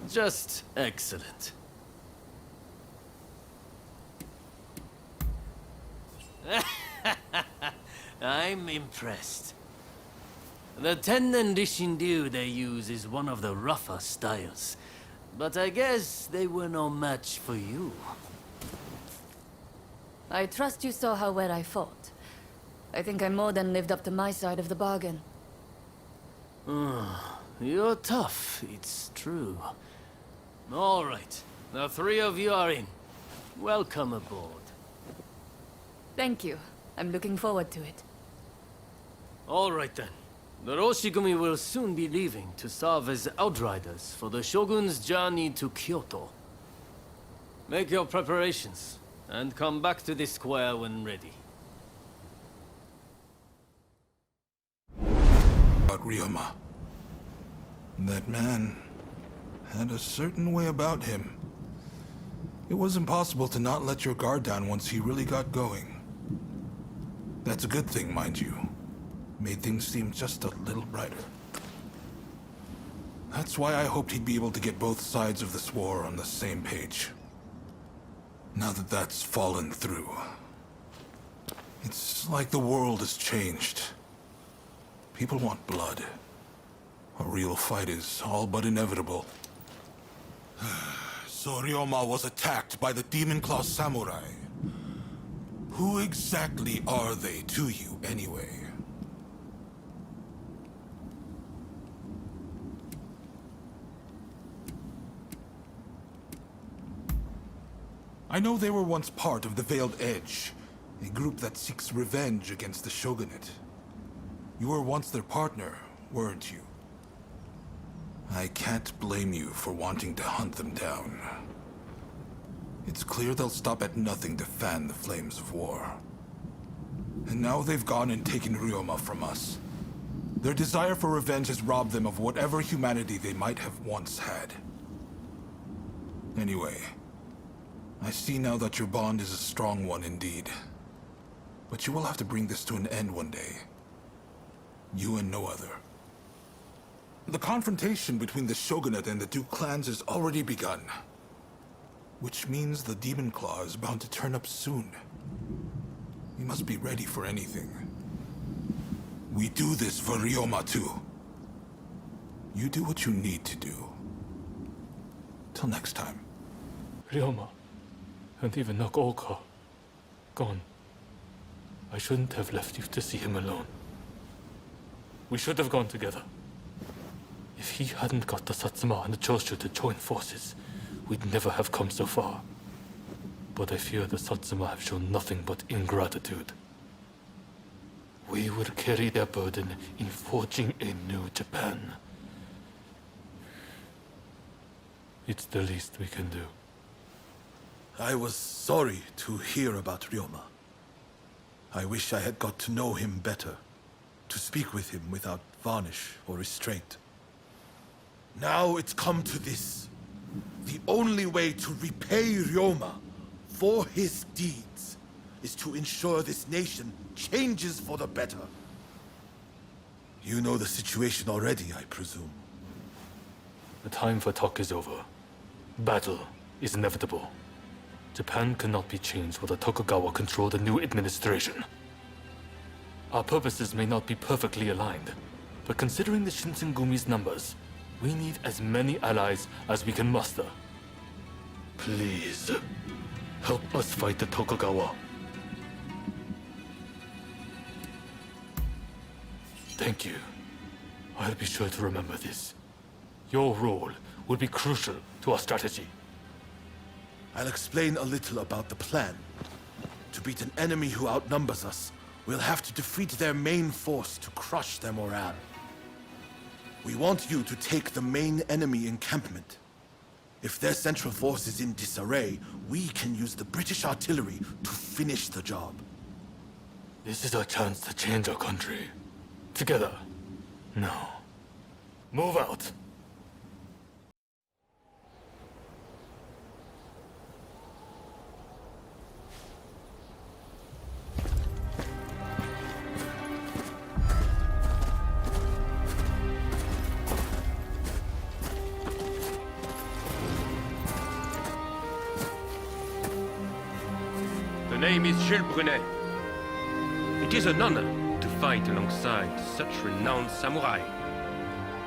Just excellent. I'm impressed. The Tennen Rishindyu they use is one of the rougher styles. But I guess they were no match for you. I trust you saw how well I fought. I think I more than lived up to my side of the bargain. You're tough, it's true. All right, the three of you are in. Welcome aboard. Thank you. I'm looking forward to it. All right then. The Roshigumi will soon be leaving to serve as outriders for the Shogun's journey to Kyoto. Make your preparations, and come back to this square when ready. Ryoma, That man had a certain way about him. It was impossible to not let your guard down once he really got going. That's a good thing, mind you. Made things seem just a little brighter. That's why I hoped he'd be able to get both sides of this war on the same page. Now that that's fallen through, it's like the world has changed. People want blood. A real fight is all but inevitable. So Ryoma was attacked by the Demon Claw Samurai. Who exactly are they to you, anyway? I know they were once part of the Veiled Edge, a group that seeks revenge against the Shogunate. You were once their partner, weren't you? I can't blame you for wanting to hunt them down. It's clear they'll stop at nothing to fan the flames of war. And now they've gone and taken Ryoma from us. Their desire for revenge has robbed them of whatever humanity they might have once had. Anyway, I see now that your bond is a strong one indeed. But you will have to bring this to an end one day. You and no other. The confrontation between the Shogunate and the two clans has already begun. Which means the Demon Claw is bound to turn up soon. You must be ready for anything. We do this for Ryoma too. You do what you need to do. Till next time. Ryoma, and even Nagoka, gone. I shouldn't have left you to see him alone. We should have gone together. If he hadn't got the Satsuma and the Choshu to join forces, we'd never have come so far. But I fear the Satsuma have shown nothing but ingratitude. We will carry their burden in forging a new Japan. It's the least we can do. I was sorry to hear about Ryoma. I wish I had got to know him better, to speak with him without varnish or restraint. Now it's come to this. The only way to repay Ryoma for his deeds is to ensure this nation changes for the better. You know the situation already, I presume. The time for talk is over. Battle is inevitable. Japan cannot be changed while the Tokugawa control the new administration. Our purposes may not be perfectly aligned, but considering the Shinsengumi's numbers, we need as many allies as we can muster. Please, help us fight the Tokugawa. Thank you. I'll be sure to remember this. Your role will be crucial to our strategy. I'll explain a little about the plan. To beat an enemy who outnumbers us, we'll have to defeat their main force to crush their morale. We want you to take the main enemy encampment. If their central force is in disarray, we can use the British artillery to finish the job. This is our chance to change our country. Together. Now, move out. The name is Jules Brunet. It is an honor to fight alongside such renowned samurai.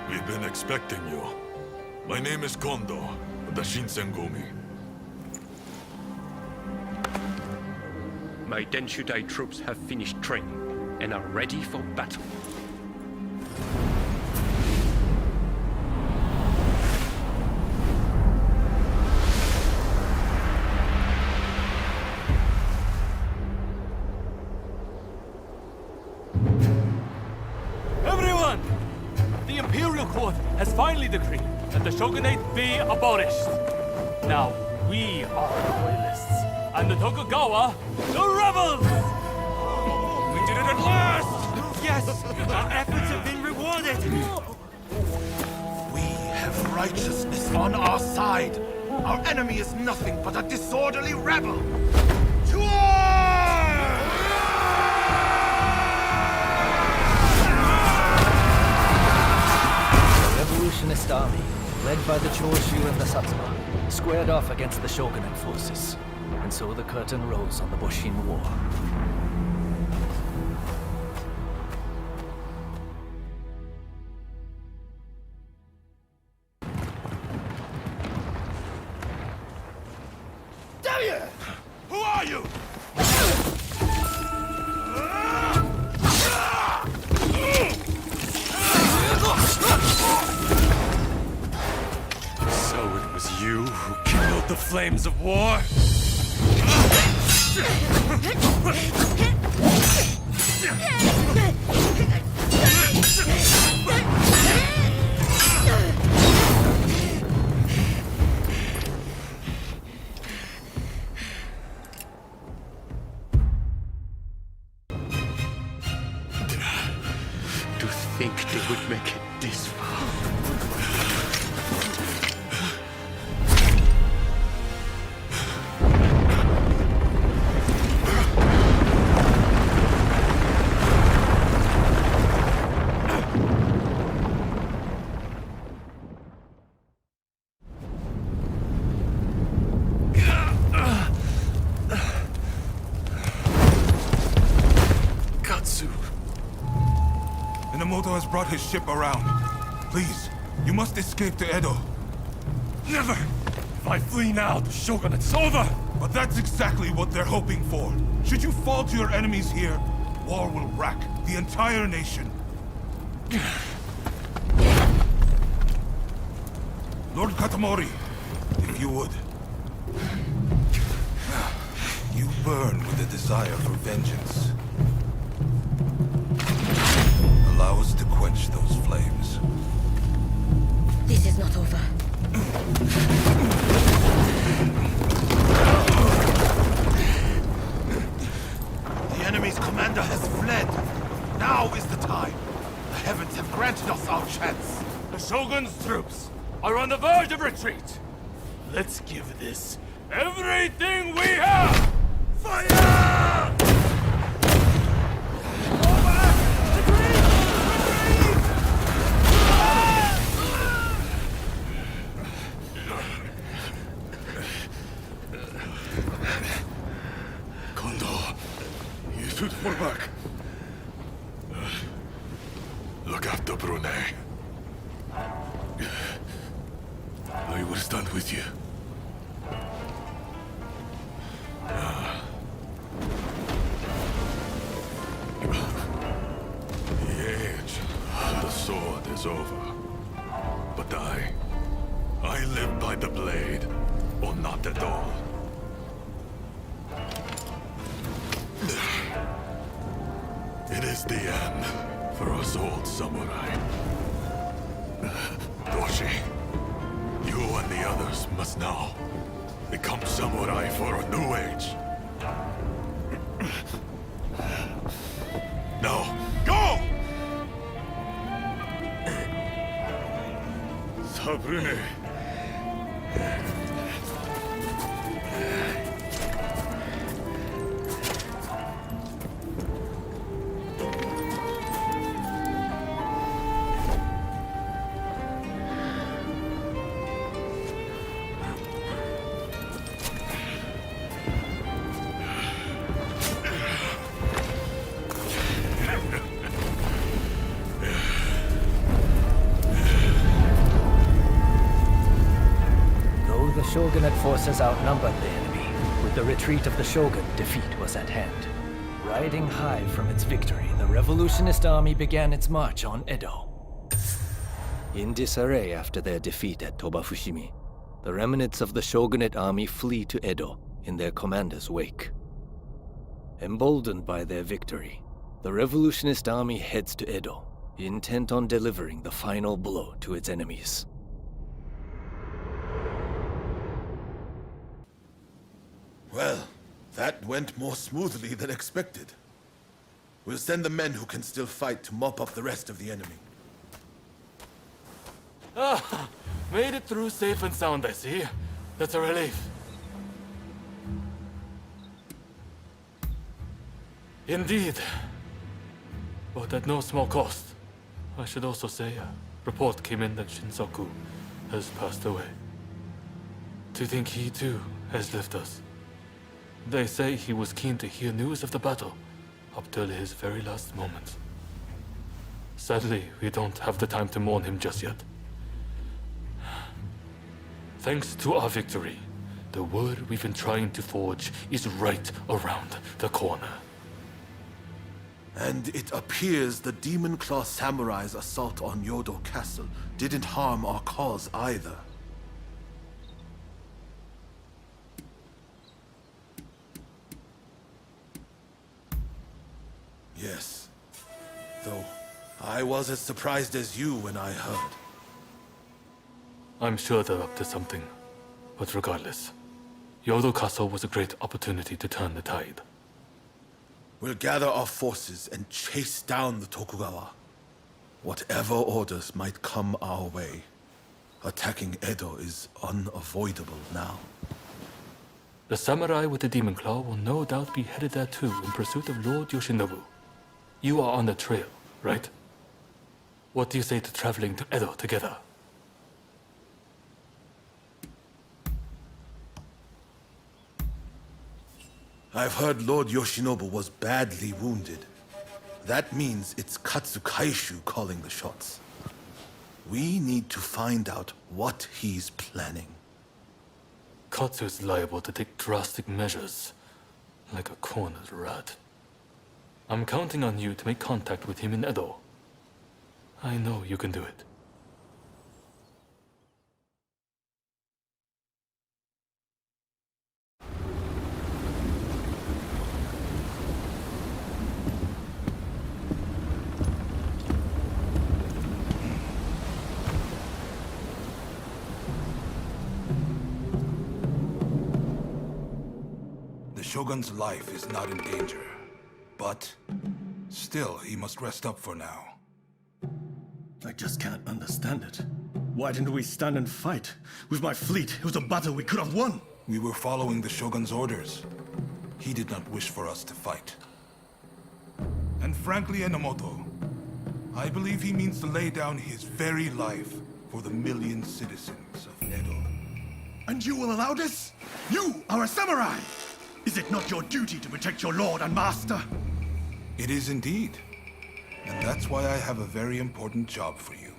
We've been expecting you. My name is Kondo, of the Shinsengumi. My Denshudai troops have finished training and are ready for battle. Everyone! The Imperial Court has finally decreed that the Shogunate be abolished. Now, we are the loyalists, and the Tokugawa, the rebels! We did it at last! Yes! Our efforts have been rewarded! We righteousness on our side. Our enemy is nothing but a disorderly rebel. To war! The revolutionist army, led by the Choshu and the Satsuma, squared off against the shogunate forces. And so the curtain rose on the Boshin War. Damn you! Who are you? So it was you who kindled the flames of war? To think they would make it this far. Minamoto has brought his ship around. Please, you must escape to Edo. Never! If I flee now, the shogunate's over! But that's exactly what they're hoping for. Should you fall to your enemies here, war will rack the entire nation. Lord Katamori, if you would. You burn with a desire for vengeance. Allow us to quench those flames. This is not over. The enemy's commander has fled. Now is the time. The heavens have granted us our chance. The Shogun's troops are on the verge of retreat. Let's give this everything we have! Fire! You should fall back. Look after Brune. I will stand with you. The age of the sword is over. But I live by the blade, or not at all. It is the end for us old samurai. Doshi, you and the others must now become samurai for a new age. Now, go! Sabrune. Shogunate forces outnumbered the enemy. With the retreat of the Shogun, defeat was at hand. Riding high from its victory, the revolutionist army began its march on Edo. In disarray after their defeat at Tobafushimi, the remnants of the Shogunate army flee to Edo in their commander's wake. Emboldened by their victory, the revolutionist army heads to Edo, intent on delivering the final blow to its enemies. Well, that went more smoothly than expected. We'll send the men who can still fight to mop up the rest of the enemy. Ah, made it through safe and sound, I see. That's a relief. Indeed. But at no small cost. I should also say, a report came in that Shinsaku has passed away. To think he too has left us. They say he was keen to hear news of the battle, up till his very last moments. Sadly, we don't have the time to mourn him just yet. Thanks to our victory, the word we've been trying to forge is right around the corner. And it appears the Demon Claw Samurai's assault on Yodo Castle didn't harm our cause either. Yes. Though, I was as surprised as you when I heard. I'm sure they're up to something. But regardless, Yodo Castle was a great opportunity to turn the tide. We'll gather our forces and chase down the Tokugawa. Whatever orders might come our way, attacking Edo is unavoidable now. The samurai with the demon claw will no doubt be headed there too in pursuit of Lord Yoshinobu. You are on the trail, right? What do you say to traveling to Edo together? I've heard Lord Yoshinobu was badly wounded. That means it's Katsukaishu calling the shots. We need to find out what he's planning. Katsu is liable to take drastic measures, like a cornered rat. I'm counting on you to make contact with him in Edo. I know you can do it. The Shogun's life is not in danger, but still, he must rest up for now. I just can't understand it. Why didn't we stand and fight? With my fleet, it was a battle we could have won. We were following the Shogun's orders. He did not wish for us to fight. And frankly, Enomoto, I believe he means to lay down his very life for the million citizens of Edo. And you will allow this? You are a samurai! Is it not your duty to protect your lord and master? It is indeed. And that's why I have a very important job for you.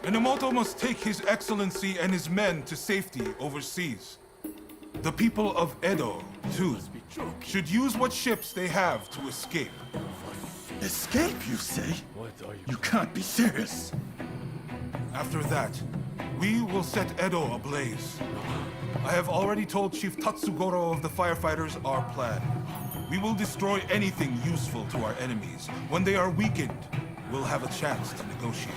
Enomoto must take His Excellency and his men to safety overseas. The people of Edo, too, should use what ships they have to escape. Escape, you say? You can't be serious. After that, we will set Edo ablaze. I have already told Chief Tatsugoro of the firefighters our plan. We will destroy anything useful to our enemies. When they are weakened, we'll have a chance to negotiate.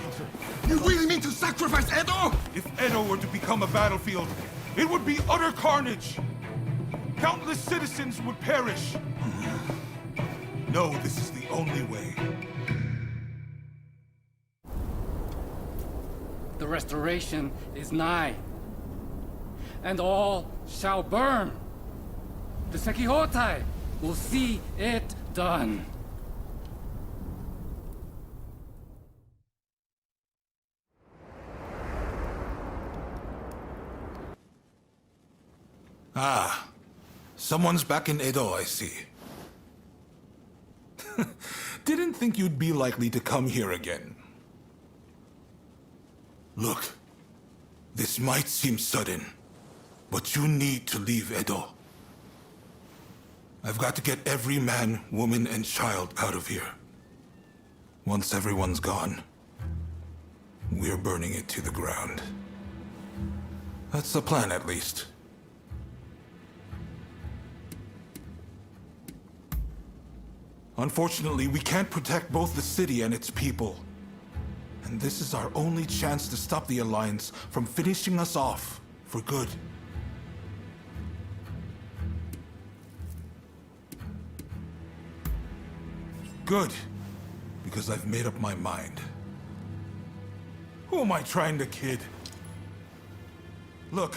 You really mean to sacrifice Edo? If Edo were to become a battlefield, it would be utter carnage. Countless citizens would perish. No, this is the only way. The restoration is nigh, and all shall burn. The Sekihotai will see it done. Ah, someone's back in Edo, I see. Didn't think you'd be likely to come here again. Look, this might seem sudden, but you need to leave Edo. I've got to get every man, woman, and child out of here. Once everyone's gone, we're burning it to the ground. That's the plan, at least. Unfortunately, we can't protect both the city and its people. And this is our only chance to stop the Alliance from finishing us off for good. Good, because I've made up my mind. Who am I trying to kid? Look,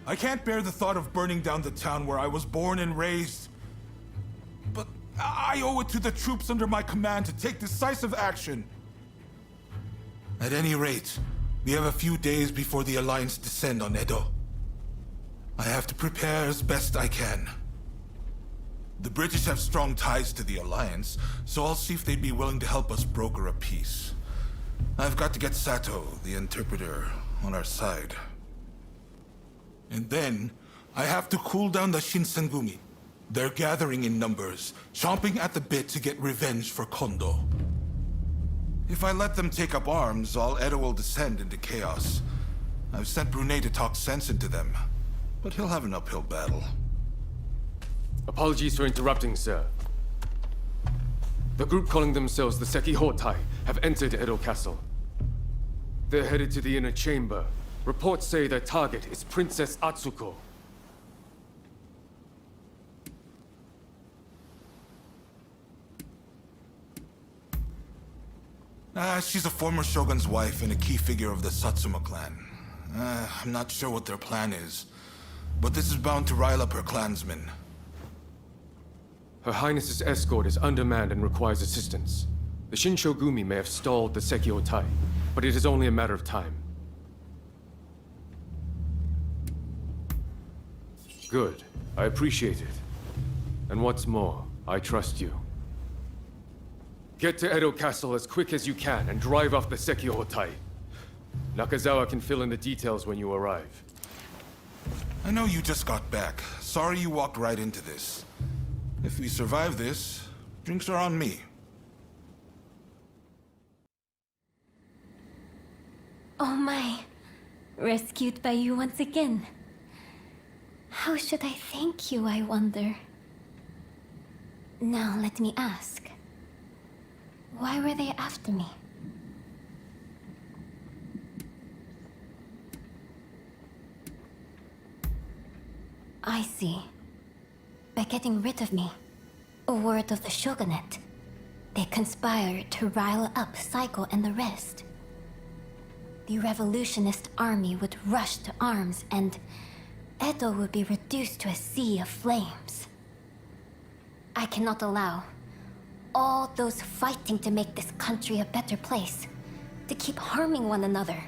I can't bear the thought of burning down the town where I was born and raised. But I owe it to the troops under my command to take decisive action. At any rate, we have a few days before the Alliance descend on Edo. I have to prepare as best I can. The British have strong ties to the Alliance, so I'll see if they'd be willing to help us broker a peace. I've got to get Sato, the interpreter, on our side. And then, I have to cool down the Shinsengumi. They're gathering in numbers, chomping at the bit to get revenge for Kondo. If I let them take up arms, all Edo will descend into chaos. I've sent Brunei to talk sense into them, but he'll have an uphill battle. Apologies for interrupting, sir. The group calling themselves the Sekihotai have entered Edo Castle. They're headed to the inner chamber. Reports say their target is Princess Atsuko. She's a former shogun's wife and a key figure of the Satsuma clan. I'm not sure what their plan is, but this is bound to rile up her clansmen. Her Highness's escort is undermanned and requires assistance. The Shinshogumi may have stalled the Sekihotai, but it is only a matter of time. Good. I appreciate it. And what's more, I trust you. Get to Edo Castle as quick as you can and drive off the Sekihotai. Nakazawa can fill in the details when you arrive. I know you just got back. Sorry you walked right into this. If we survive this, drinks are on me. Oh my. Rescued by you once again. How should I thank you, I wonder? Now let me ask. Why were they after me? I see. By getting rid of me, a word of the Shogunate, they conspired to rile up Saigo and the rest. The revolutionist army would rush to arms and Edo would be reduced to a sea of flames. I cannot allow all those fighting to make this country a better place to keep harming one another.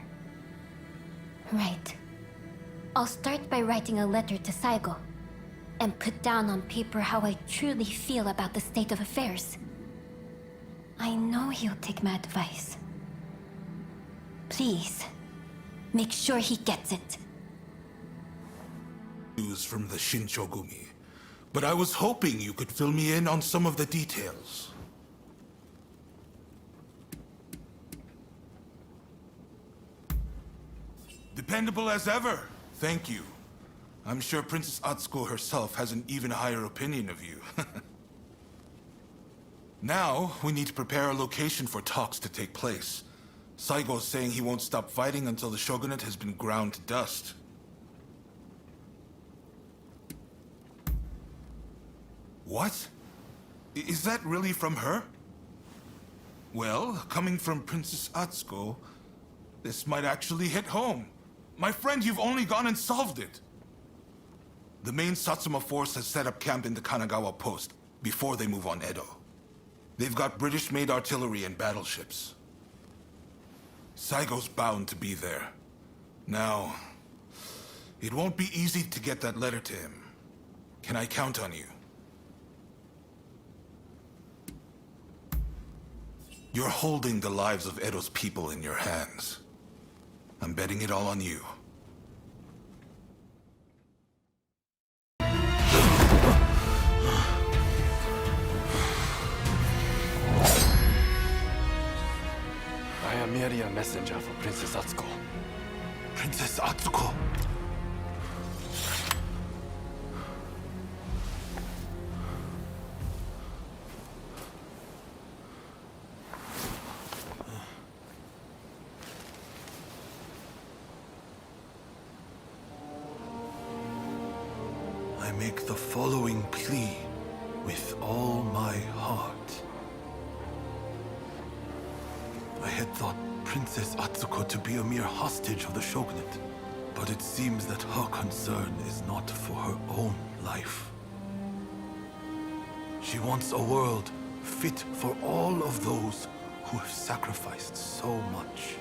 Right. I'll start by writing a letter to Saigo and put down on paper how I truly feel about the state of affairs. I know he'll take my advice. Please, make sure he gets it. News from the Shinshogumi, but I was hoping you could fill me in on some of the details. Dependable as ever. Thank you. I'm sure Princess Atsuko herself has an even higher opinion of you. Now, we need to prepare a location for talks to take place. Saigo's saying he won't stop fighting until the Shogunate has been ground to dust. What? Is that really from her? Well, coming from Princess Atsuko, this might actually hit home. My friend, you've only gone and solved it. The main Satsuma force has set up camp in the Kanagawa post before they move on Edo. They've got British-made artillery and battleships. Saigo's bound to be there. Now, it won't be easy to get that letter to him. Can I count on you? You're holding the lives of Edo's people in your hands. I'm betting it all on you. I am merely a messenger for Princess Atsuko. Princess Atsuko? I make the following plea with all my heart. I had thought Princess Atsuko to be a mere hostage of the Shogunate. But it seems that her concern is not for her own life. She wants a world fit for all of those who have sacrificed so much.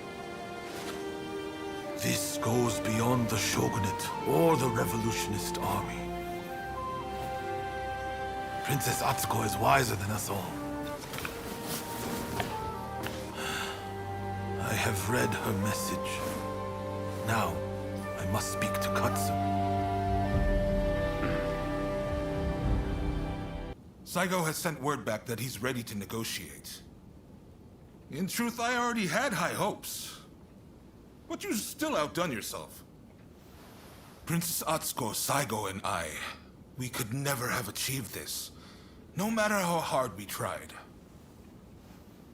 This goes beyond the Shogunate or the revolutionist army. Princess Atsuko is wiser than us all. I have read her message. Now, I must speak to Katsu. Saigo has sent word back that he's ready to negotiate. In truth, I already had high hopes. But you still outdone yourself. Princess Atsuko, Saigo, and I, we could never have achieved this, no matter how hard we tried.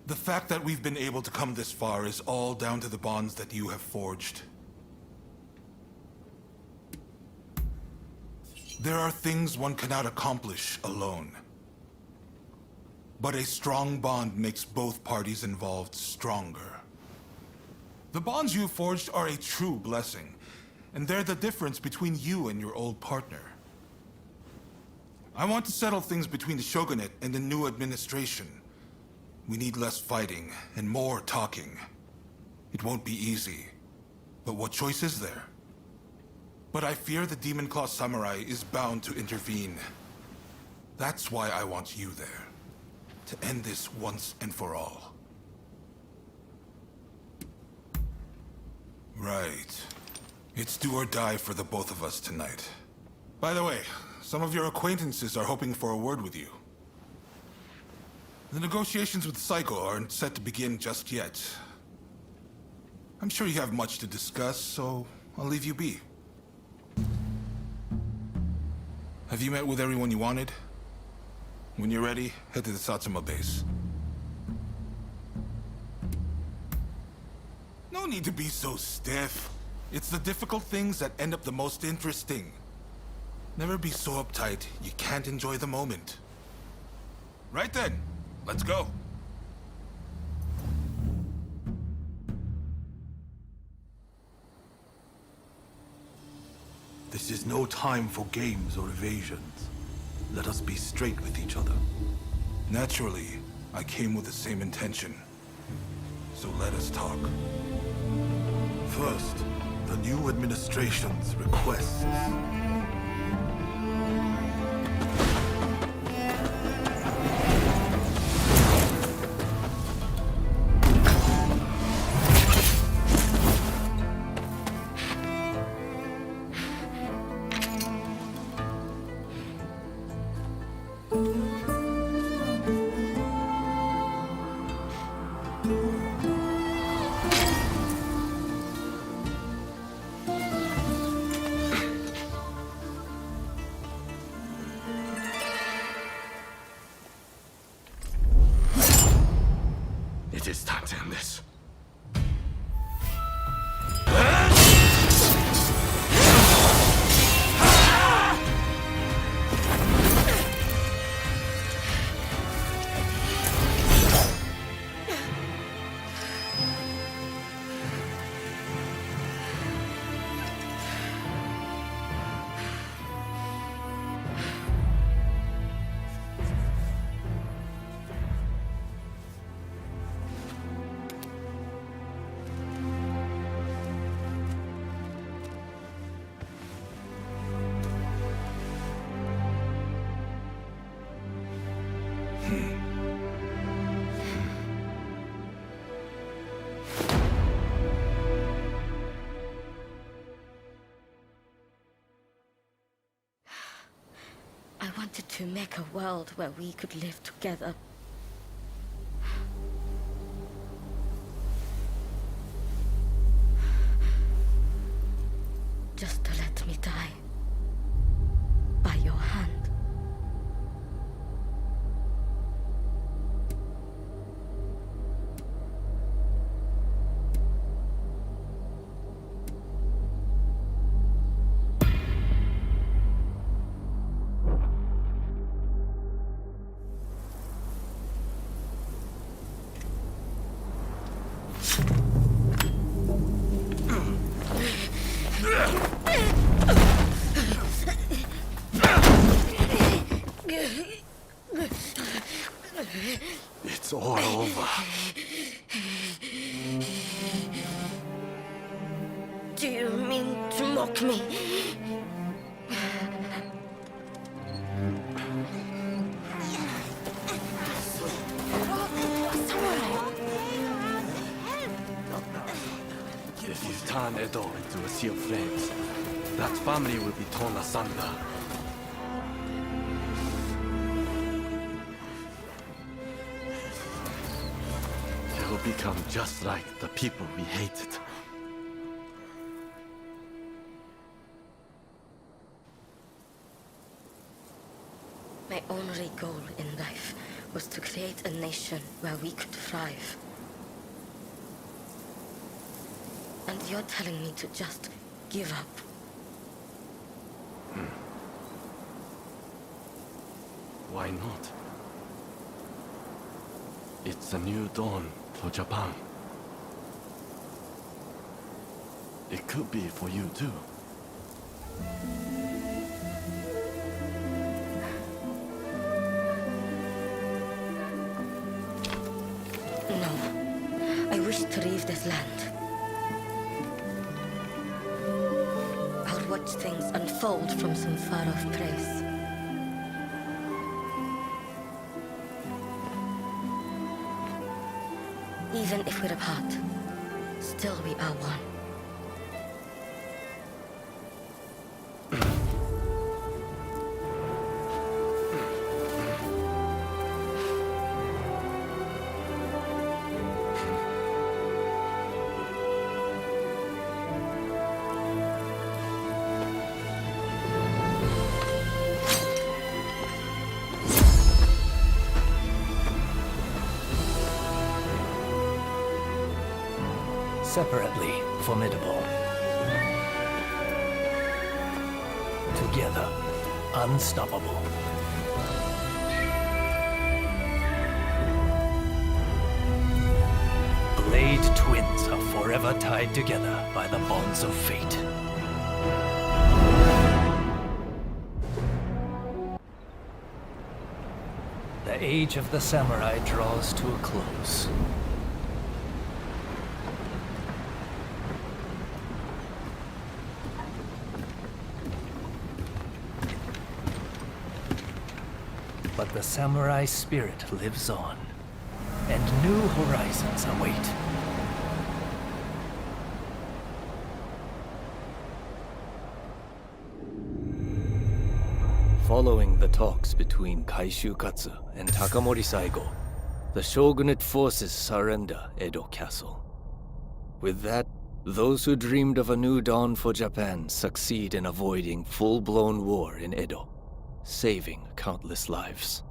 The fact that we've been able to come this far is all down to the bonds that you have forged. There are things one cannot accomplish alone. But a strong bond makes both parties involved stronger. The bonds you forged are a true blessing, and they're the difference between you and your old partner. I want to settle things between the Shogunate and the new administration. We need less fighting and more talking. It won't be easy, but what choice is there? But I fear the Demon Claw Samurai is bound to intervene. That's why I want you there, to end this once and for all. Right. It's do or die for the both of us tonight. By the way, some of your acquaintances are hoping for a word with you. The negotiations with Saigo aren't set to begin just yet. I'm sure you have much to discuss, so I'll leave you be. Have you met with everyone you wanted? When you're ready, head to the Satsuma base. No need to be so stiff. It's the difficult things that end up the most interesting. Never be so uptight you can't enjoy the moment. Right then, let's go. This is no time for games or evasions. Let us be straight with each other. Naturally, I came with the same intention. So let us talk. First, the new administration's requests. It is time to end this. I wanted to make a world where we could live together. Just to let me die by your hand. It's all over. Do you mean to mock me? If you turn Edo into a sea of flames, that family will be torn asunder. They will become just like the people we hated. My only goal in life was to create a nation where we could thrive. And you're telling me to just give up? Why not? It's a new dawn for Japan. It could be for you too. No. I wish to leave this land. I'll watch things unfold from some far-off place. Even if we're apart, still we are one. Separately formidable. Together, unstoppable. Blade twins are forever tied together by the bonds of fate. The age of the samurai draws to a close. But the samurai spirit lives on, and new horizons await. Following the talks between Kaishukatsu and Takamori Saigo, the shogunate forces surrender Edo Castle. With that, those who dreamed of a new dawn for Japan succeed in avoiding full-blown war in Edo, saving countless lives.